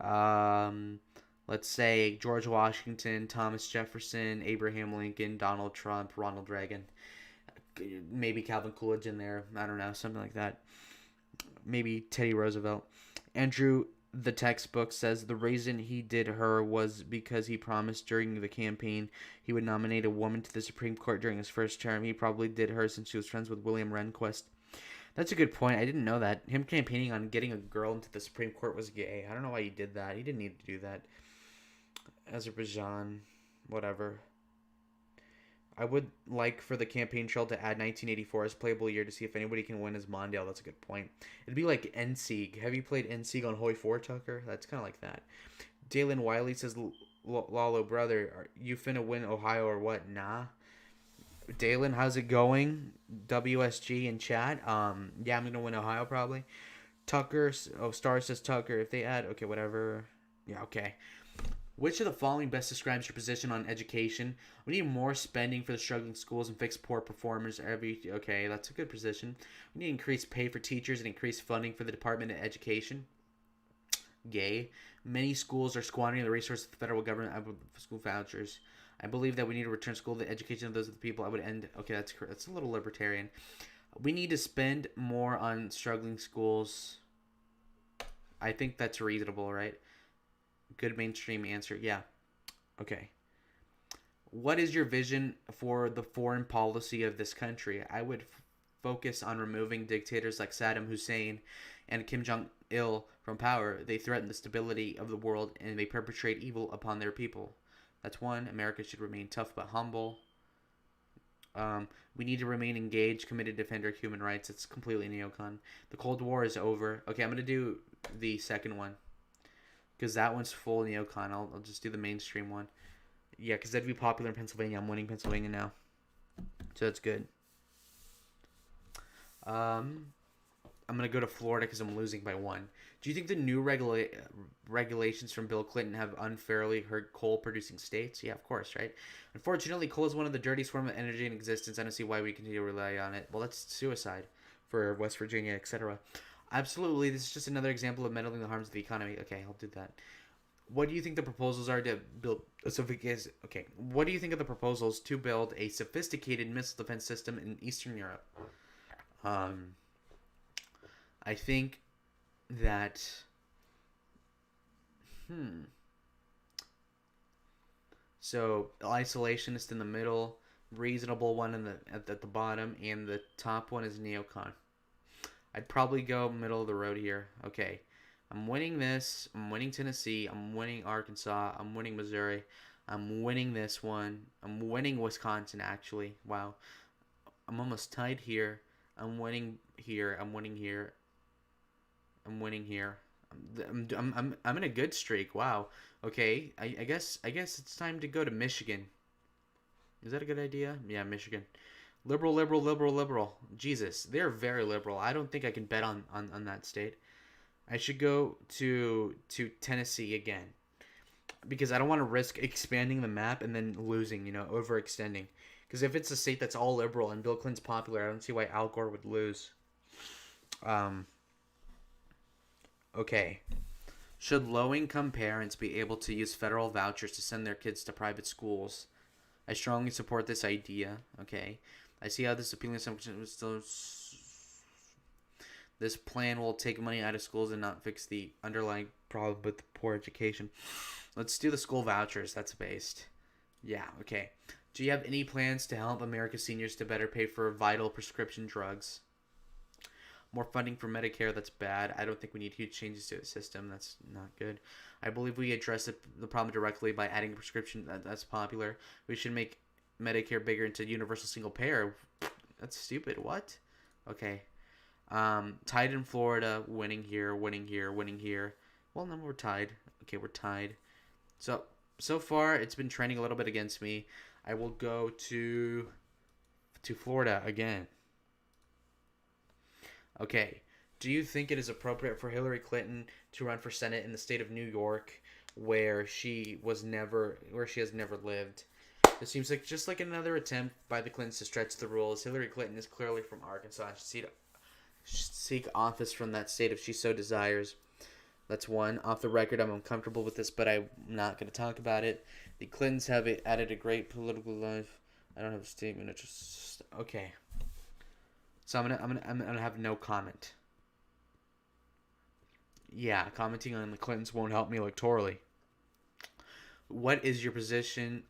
Let's say George Washington, Thomas Jefferson, Abraham Lincoln, Donald Trump, Ronald Reagan. Maybe Calvin Coolidge in there. I don't know. Something like that. Maybe Teddy Roosevelt. Andrew the textbook says the reason he did her was because he promised during the campaign he would nominate a woman to the Supreme Court during his first term. He probably did her since she was friends with William Rehnquist. That's a good point. I didn't know that. Him campaigning on getting a girl into the Supreme Court was gay. I don't know why he did that. He didn't need to do that. Azerbaijan, whatever. I would like for the campaign trail to add 1984 as playable year to see if anybody can win as Mondale. That's a good point. It'd be like NSEG. Have you played NSEG on Hoi 4, Tucker? That's kind of like that. Dalen Wiley says, Lalo, brother, are you finna win Ohio or what? Nah. Dalen, how's it going? WSG in chat. Yeah, I'm gonna win Ohio probably. Tucker, Star says Tucker. If they add, okay, whatever. Yeah, okay. Which of the following best describes your position on education? We need more spending for the struggling schools and fix poor performers Okay, that's a good position. We need increased pay for teachers and increased funding for the Department of Education. Gay. Many schools are squandering the resources of the federal government for school vouchers. I believe that we need to return school to the education of those of the people. I would end. Okay, that's a little libertarian. We need to spend more on struggling schools. I think that's reasonable, right? Good mainstream answer. Yeah. Okay. What is your vision for the foreign policy of this country? I would focus on removing dictators like Saddam Hussein and Kim Jong-il from power. They threaten the stability of the world and they perpetrate evil upon their people. That's one. America should remain tough but humble. We need to remain engaged, committed to defend our human rights. It's completely neocon. The Cold War is over. Okay, I'm going to do the second one. because that one's full neocon. I'll just do the mainstream one. Yeah, because that'd be popular in Pennsylvania. I'm winning Pennsylvania now, so that's good. I'm gonna go to Florida because I'm losing by one. Do you think the new regulations from Bill Clinton have unfairly hurt coal-producing states? Yeah, of course, right? Unfortunately, coal is one of the dirtiest forms of energy in existence. I don't see why we continue to rely on it. Well, that's suicide for West Virginia, etc. Absolutely, this is just another example of meddling the harms of the economy. Okay, I'll do that. What do you think the proposals are to build a sophisticated? Okay, what do you think of the proposals to build a sophisticated missile defense system in Eastern Europe? I think that so isolationist in the middle, reasonable one in the bottom, and the top one is neocon. I'd probably go middle of the road here. Okay. I'm winning this. I'm winning Tennessee. I'm winning Arkansas. I'm winning Missouri. I'm winning this one. I'm winning Wisconsin, actually. Wow. I'm almost tied here. I'm winning here. I'm winning here. I'm winning here. I'm in a good streak. Wow. Okay. I guess it's time to go to Michigan. Is that a good idea? Yeah, Michigan. Liberal, liberal, liberal, liberal. Jesus, they're very liberal. I don't think I can bet on that state. I should go to Tennessee again because I don't want to risk expanding the map and then losing, overextending. Because if it's a state that's all liberal and Bill Clinton's popular, I don't see why Al Gore would lose. Okay. Should low-income parents be able to use federal vouchers to send their kids to private schools? I strongly support this idea. Okay. I see how this appealing assumption was still. This plan will take money out of schools and not fix the underlying problem with the poor education. Let's do the school vouchers. That's based. Yeah, okay. Do you have any plans to help America's seniors to better pay for vital prescription drugs? More funding for Medicare, that's bad. I don't think we need huge changes to the system. That's not good. I believe we address the problem directly by adding prescription. That's popular. We should make Medicare bigger into universal single payer. That's stupid. What? Okay. Tied in Florida, winning here, winning here, winning here. Well, no, we're tied. Okay, we're tied. So far, it's been trending a little bit against me. I will go to Florida again. Okay. Do you think it is appropriate for Hillary Clinton to run for Senate in the state of New York, where she has never lived? It seems like just like another attempt by the Clintons to stretch the rules. Hillary Clinton is clearly from Arkansas. She should seek office from that state if she so desires. That's one. Off the record, I'm uncomfortable with this, but I'm not going to talk about it. The Clintons have added a great political life. I don't have a statement. It's just okay. So I'm gonna have no comment. Yeah, commenting on the Clintons won't help me electorally. What is your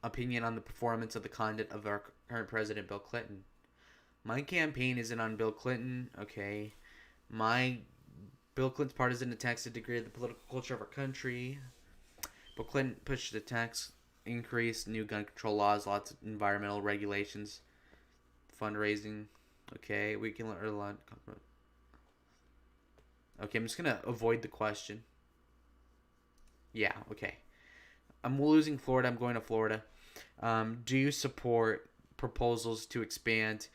opinion on the performance of the conduct of our current president, Bill Clinton? My campaign isn't on Bill Clinton, okay? Bill Clinton's partisan attacks to degrade the political culture of our country. Bill Clinton pushed the tax increase, new gun control laws, lots of environmental regulations, fundraising. Okay, we can learn a lot. Okay, I'm just gonna avoid the question. Yeah, okay. I'm losing Florida. I'm going to Florida. Do you support proposals to expand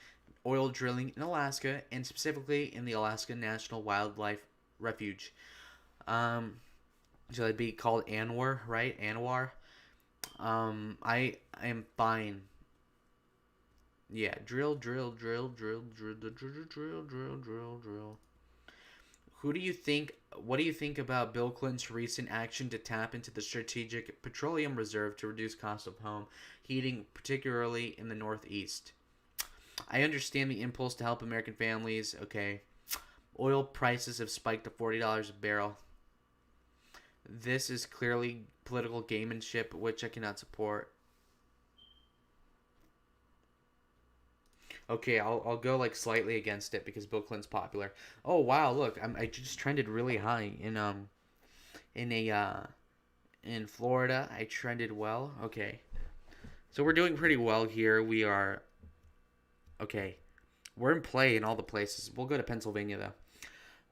oil drilling in Alaska and specifically in the Alaska National Wildlife Refuge? Should it be called ANWR, right? ANWR. I am fine. Yeah, drill. What do you think about Bill Clinton's recent action to tap into the Strategic Petroleum Reserve to reduce cost of home heating, particularly in the Northeast? I understand the impulse to help American families. Okay. Oil prices have spiked to $40 a barrel. This is clearly political gamemanship, which I cannot support. Okay, I'll go like slightly against it because Bill Clinton's popular. Oh wow, look, I just trended really high in Florida. I trended well. Okay, so we're doing pretty well here. We are okay. We're in play in all the places. We'll go to Pennsylvania though.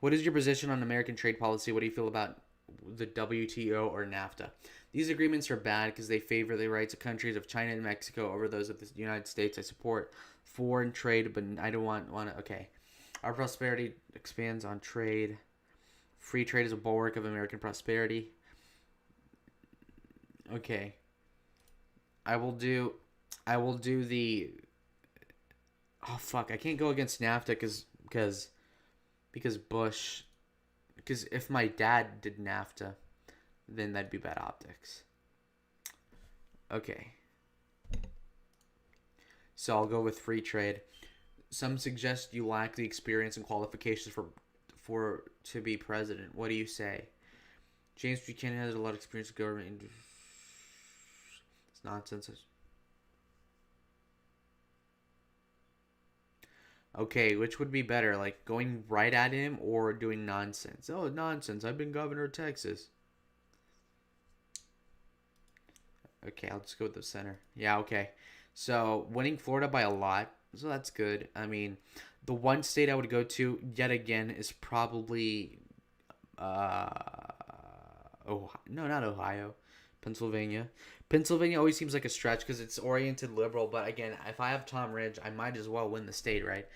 What is your position on American trade policy? What do you feel about the WTO or NAFTA. These agreements are bad because they favor the rights of countries of China and Mexico over those of the United States. I support foreign trade, but I don't want to. Okay. Our prosperity expands on trade. Free trade is a bulwark of American prosperity. Okay. I will do the. Oh fuck! I can't go against NAFTA because Bush. Because if my dad did NAFTA, then that'd be bad optics. Okay. So I'll go with free trade. Some suggest you lack the experience and qualifications for to be president. What do you say? James Buchanan has a lot of experience with government. It's nonsense. Okay, which would be better, like going right at him or doing nonsense? Oh, nonsense. I've been governor of Texas. Okay, I'll just go with the center. Yeah, okay. So, winning Florida by a lot. So that's good. I mean, the one state I would go to yet again is probably Ohio. No, not Ohio. Pennsylvania. Pennsylvania always seems like a stretch because it's oriented liberal, but again, if I have Tom Ridge, I might as well win the state, right?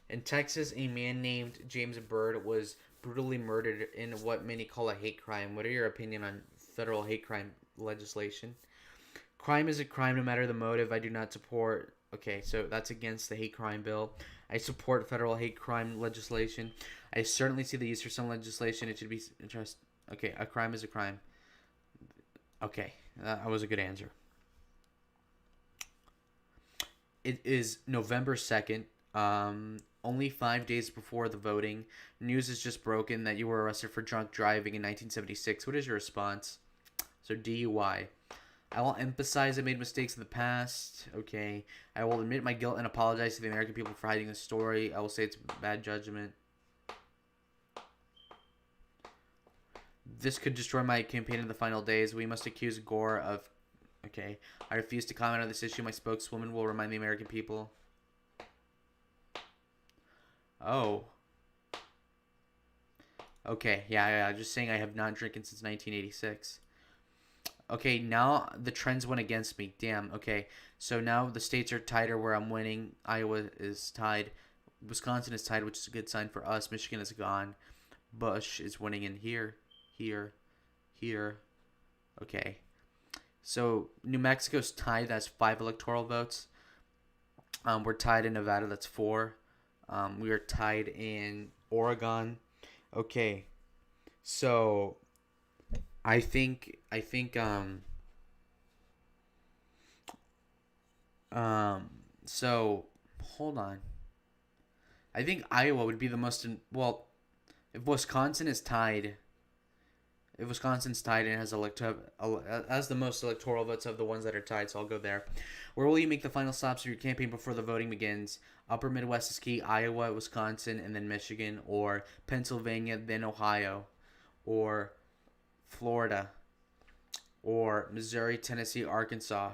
In Texas, a man named James Byrd was brutally murdered in what many call a hate crime. What are your opinion on federal hate crime legislation? Crime is a crime no matter the motive. I do not support. Okay, so that's against the hate crime bill. I support federal hate crime legislation. I certainly see the use for some legislation. It should be interest. Okay, a crime is a crime. Okay, that was a good answer. It is November 2nd. Only 5 days before the voting. News is just broken that you were arrested for drunk driving in 1976. What is your response? So DUI. I will emphasize I made mistakes in the past. Okay. I will admit my guilt and apologize to the American people for hiding the story. I will say it's bad judgment. This could destroy my campaign in the final days. We must accuse Gore of... Okay. I refuse to comment on this issue. My spokeswoman will remind the American people. Oh. Okay. Yeah. Just saying I have not drinking since 1986. Okay, now the trends went against me. Damn. Okay, so now the states are tighter where I'm winning. Iowa is tied. Wisconsin is tied, which is a good sign for us. Michigan is gone. Bush is winning in here, here. Okay. So New Mexico's tied. That's 5 electoral votes. We're tied in Nevada. That's 4. We are tied in Oregon. Okay. So I think so hold on. I think Iowa would be the most well, if Wisconsin's tied and has has the most electoral votes of the ones that are tied, so I'll go there. Where will you make the final stops of your campaign before the voting begins? Upper Midwest is key. Iowa, Wisconsin, and then Michigan, or Pennsylvania, then Ohio, or Florida, or Missouri, Tennessee, Arkansas.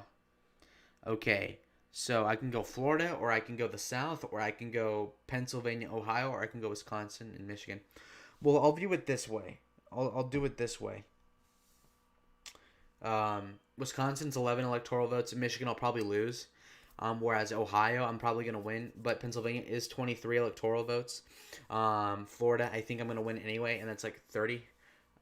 Okay, so I can go Florida, or I can go the South, or I can go Pennsylvania, Ohio, or I can go Wisconsin and Michigan. Well, I'll view it this way. I'll do it this way. Wisconsin's 11 electoral votes. Michigan I'll probably lose. Whereas Ohio I'm probably going to win. But Pennsylvania is 23 electoral votes. Florida I think I'm going to win anyway. And that's like 30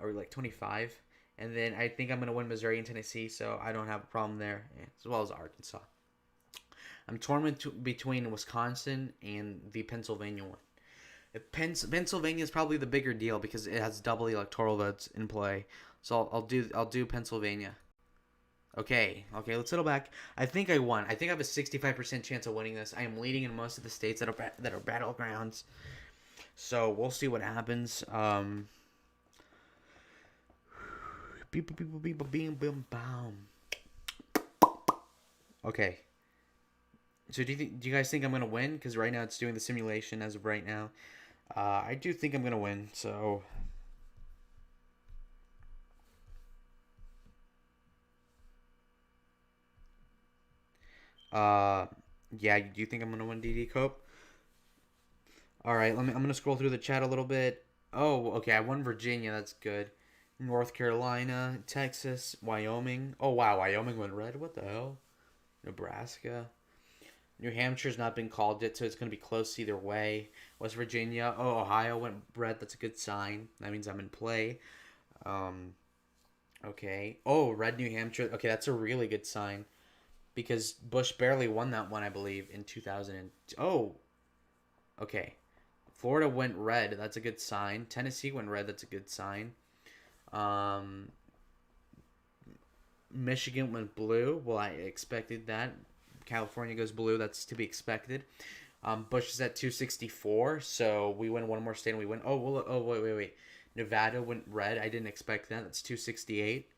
or like 25. And then I think I'm going to win Missouri and Tennessee. So I don't have a problem there. As well as Arkansas. I'm torn between Wisconsin and the Pennsylvania one. Pennsylvania is probably the bigger deal because it has double electoral votes in play. So I'll do Pennsylvania. Okay, let's settle back. I think I won. I think I have a 65% chance of winning this. I am leading in most of the states that are battlegrounds. So we'll see what happens. Okay. So do you guys think I'm gonna win? Because right now it's doing the simulation as of right now. I do think I'm gonna win. So. Yeah, do you think I'm gonna win, DD Cope? All right, I'm gonna scroll through the chat a little bit. Oh, okay, I won Virginia. That's good. North Carolina, Texas, Wyoming. Oh wow, Wyoming went red. What the hell? Nebraska. New Hampshire's not been called yet, so it's going to be close either way. West Virginia. Oh, Ohio went red. That's a good sign. That means I'm in play. Um, okay. Oh, red New Hampshire. Okay, that's a really good sign because Bush barely won that one, I believe, in 2000. Oh, okay. Florida went red. That's a good sign. Tennessee went red. That's a good sign. Um, Michigan went blue. Well, I expected that. California goes blue. That's to be expected. Bush is at 264, so we win one more state and we win. Oh, well, oh wait. Nevada went red. I didn't expect that. That's 268.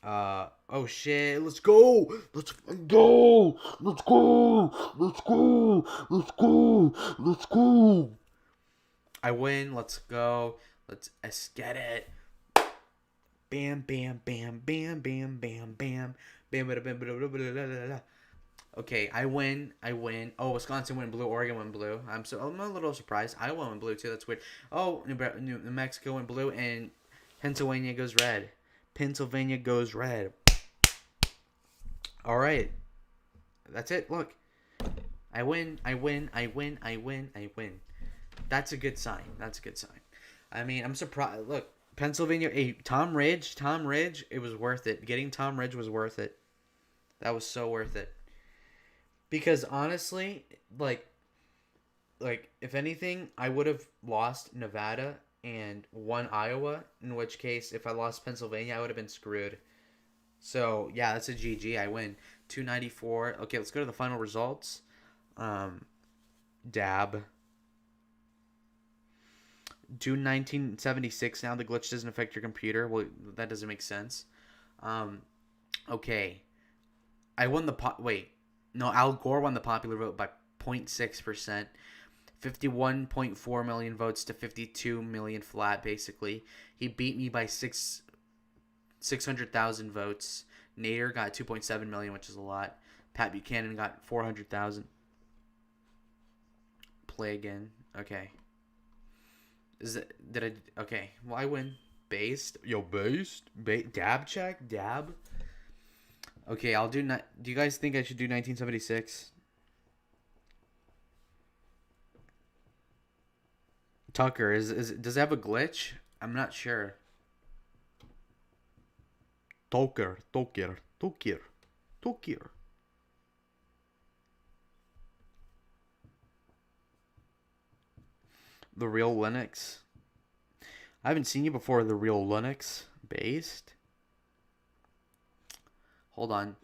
Oh shit. Let's go. Let's go. Let's go. Let's go. Let's go. Let's go. I win. Let's go. Let's get it. Bam, bam, bam, bam, bam, bam, bam, bam, bam, bam, bam, bam, bam. Okay, I win. Oh, Wisconsin went blue. Oregon went blue. I'm a little surprised. Iowa went blue too. That's weird. Oh, New Mexico went blue, and Pennsylvania goes red. Pennsylvania goes red. All right, that's it. Look, I win. That's a good sign. I mean, I'm surprised. Look, Pennsylvania. Hey, Tom Ridge. It was worth it. Getting Tom Ridge was worth it. That was so worth it. Because honestly, like if anything, I would have lost Nevada and won Iowa. In which case, if I lost Pennsylvania, I would have been screwed. So yeah, that's a GG. I win 294. Okay, let's go to the final results. Dab. June 1976. Now the glitch doesn't affect your computer. Well, that doesn't make sense. Okay. I won the wait. No, Al Gore won the popular vote by 0.6%. 51.4 million votes to 52 million flat, basically. He beat me by 600,000 votes. Nader got 2.7 million, which is a lot. Pat Buchanan got 400,000. Play again. Okay. Okay. Well, I win. Based. Yo, based. Dab check. Dab. Okay, I'll do. Do you guys think I should do 1976? Tucker does it have a glitch? I'm not sure. Tucker. The real Linux. I haven't seen you before. The real Linux based. Hold on.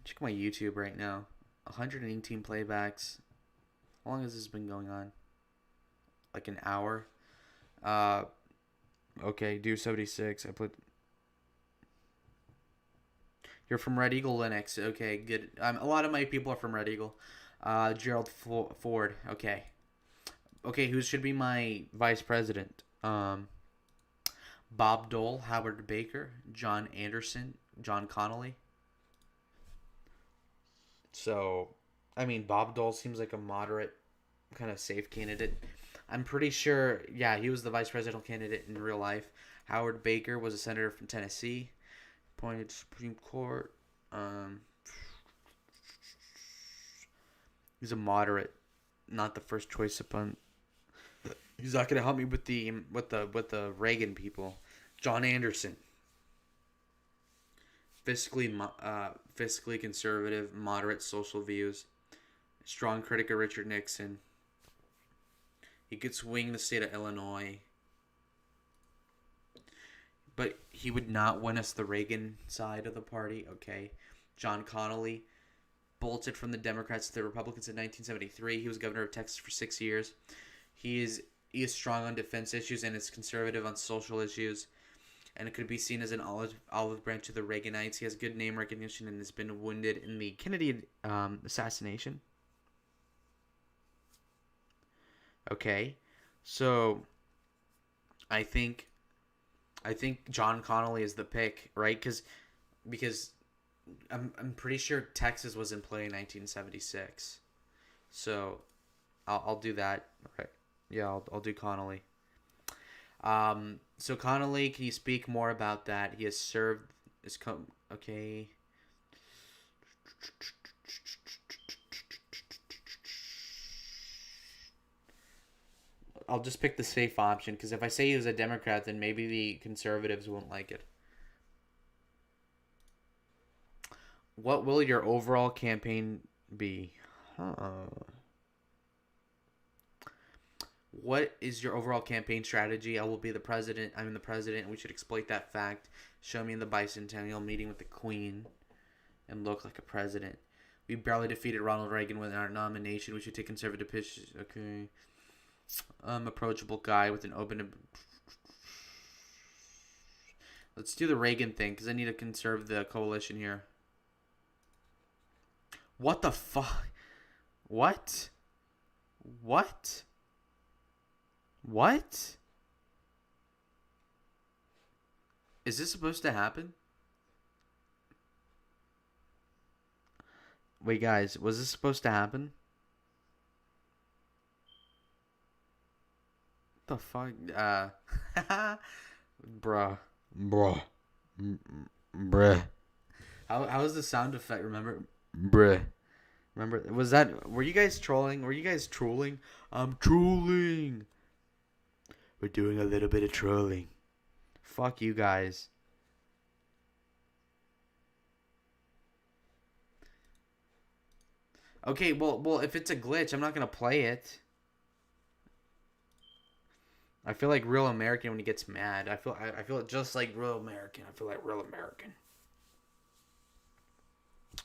Check my YouTube right now. 118 playbacks. How long has this been going on? Like an hour. Okay, do 76. I put. You're from Red Eagle Linux. Okay, good. A lot of my people are from Red Eagle. Gerald Ford. Okay. Okay, who should be my vice president? Bob Dole, Howard Baker, John Anderson, John Connolly. So, I mean, Bob Dole seems like a moderate, kind of safe candidate. I'm pretty sure, yeah, he was the vice presidential candidate in real life. Howard Baker was a senator from Tennessee, appointed to Supreme Court. He's a moderate, not the first choice opponent. He's not gonna help me with the Reagan people. John Anderson. Fiscally conservative, moderate social views, strong critic of Richard Nixon. He could swing the state of Illinois, but he would not win us the Reagan side of the party. Okay, John Connolly bolted from the Democrats to the Republicans in 1973. He was governor of Texas for 6 years. He is strong on defense issues and is conservative on social issues, and it could be seen as an olive branch of the Reaganites. He has good name recognition and has been wounded in the Kennedy assassination. Okay, so I think John Connolly is the pick, right? Because I'm pretty sure Texas was in play in 1976, so I'll do that. Okay, yeah, I'll do Connolly. So Connolly, can you speak more about that? He has served. Okay. I'll just pick the safe option because if I say he was a Democrat, then maybe the conservatives won't like it. What will your overall campaign be? Huh. What is your overall campaign strategy? I will be the president. I'm the president, and we should exploit that fact. Show me in the bicentennial meeting with the Queen and look like a president. We barely defeated Ronald Reagan with our nomination. We should take conservative pitches. Okay. Approachable guy with an open. Let's do the Reagan thing because I need to conserve the coalition here. What the fuck? What? What? What? Is this supposed to happen? Wait, guys, was this supposed to happen? What the fuck? Bruh. Bruh. Bruh. How is the sound effect? Remember? Bruh. Remember? Were you guys trolling? Were you guys trolling? I'm trolling. We're doing a little bit of trolling. Fuck you guys. Okay, well, if it's a glitch, I'm not gonna play it. I feel like real American when he gets mad. I feel just like real American. I feel like real American.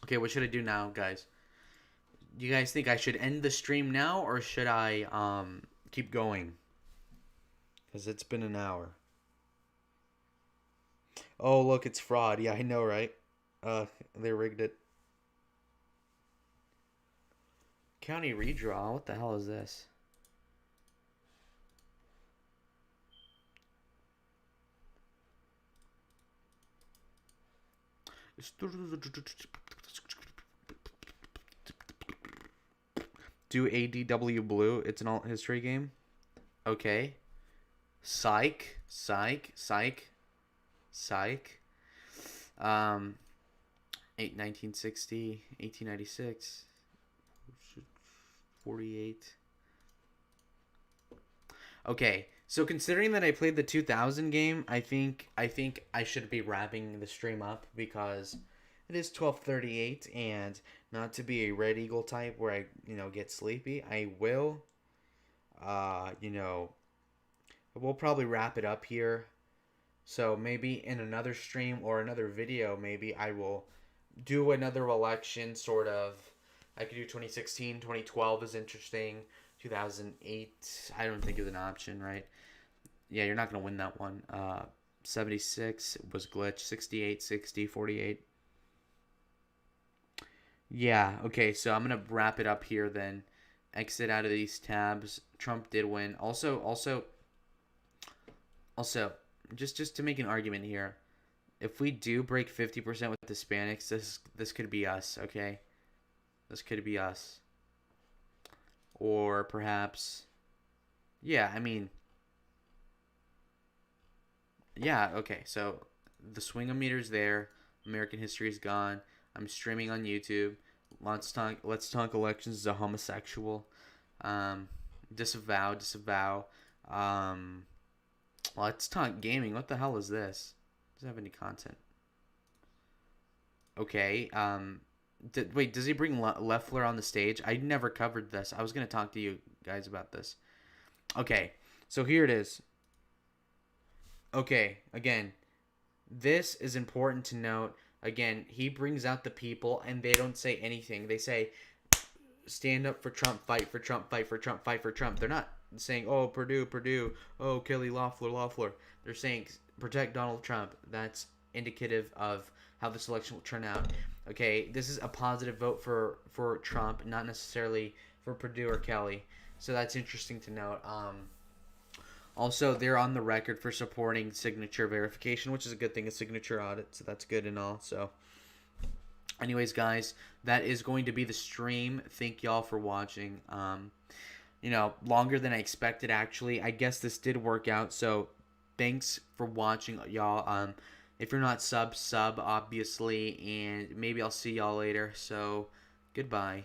Okay, what should I do now, guys? Do you guys think I should end the stream now or should I keep going? Cuz it's been an hour. Oh, look, it's fraud. Yeah, I know, right? They rigged it. County redraw. What the hell is this? Do ADW Blue. It's an alt history game. Okay. Psych. Psych. Psych. Psych. 1960, 1896, 48. Okay, so considering that I played the 2000 game, I think I should be wrapping the stream up because it is 12:38 and not to be a Red Eagle type where I, get sleepy. I will we'll probably wrap it up here. So maybe in another stream or another video, maybe I will do another election sort of. I could do 2016, 2012 is interesting. 2008, I don't think is an option, right? Yeah, you're not going to win that one. 76 was glitch. 68, 60, 48. Yeah, okay, so I'm going to wrap it up here then. Exit out of these tabs. Trump did win. Also, just to make an argument here, if we do break 50% with Hispanics, this could be us, okay? This could be us. Or perhaps, yeah, yeah, okay, so the swing-o-meter's there. American history is gone. I'm streaming on YouTube. Let's talk elections as a homosexual. Disavow. Let's talk gaming. What the hell is this? Doesn't have any content. Okay. Wait, does he bring Leffler on the stage? I never covered this. I was gonna talk to you guys about this. Okay, so here it is. Okay, again, this is important to note. Again, he brings out the people, and they don't say anything. They say, stand up for Trump, fight for Trump, fight for Trump, fight for Trump. They're not saying, oh, Purdue, oh, Kelly Loeffler. They're saying, protect Donald Trump. That's indicative of how this election will turn out. Okay, this is a positive vote for Trump, not necessarily for Purdue or Kelly. So that's interesting to note. Also, they're on the record for supporting signature verification, which is a good thing, a signature audit, so that's good and all. So, anyways, guys, that is going to be the stream. Thank y'all for watching. Longer than I expected, actually. I guess this did work out, so thanks for watching, y'all. If you're not sub, obviously, and maybe I'll see y'all later. So, goodbye.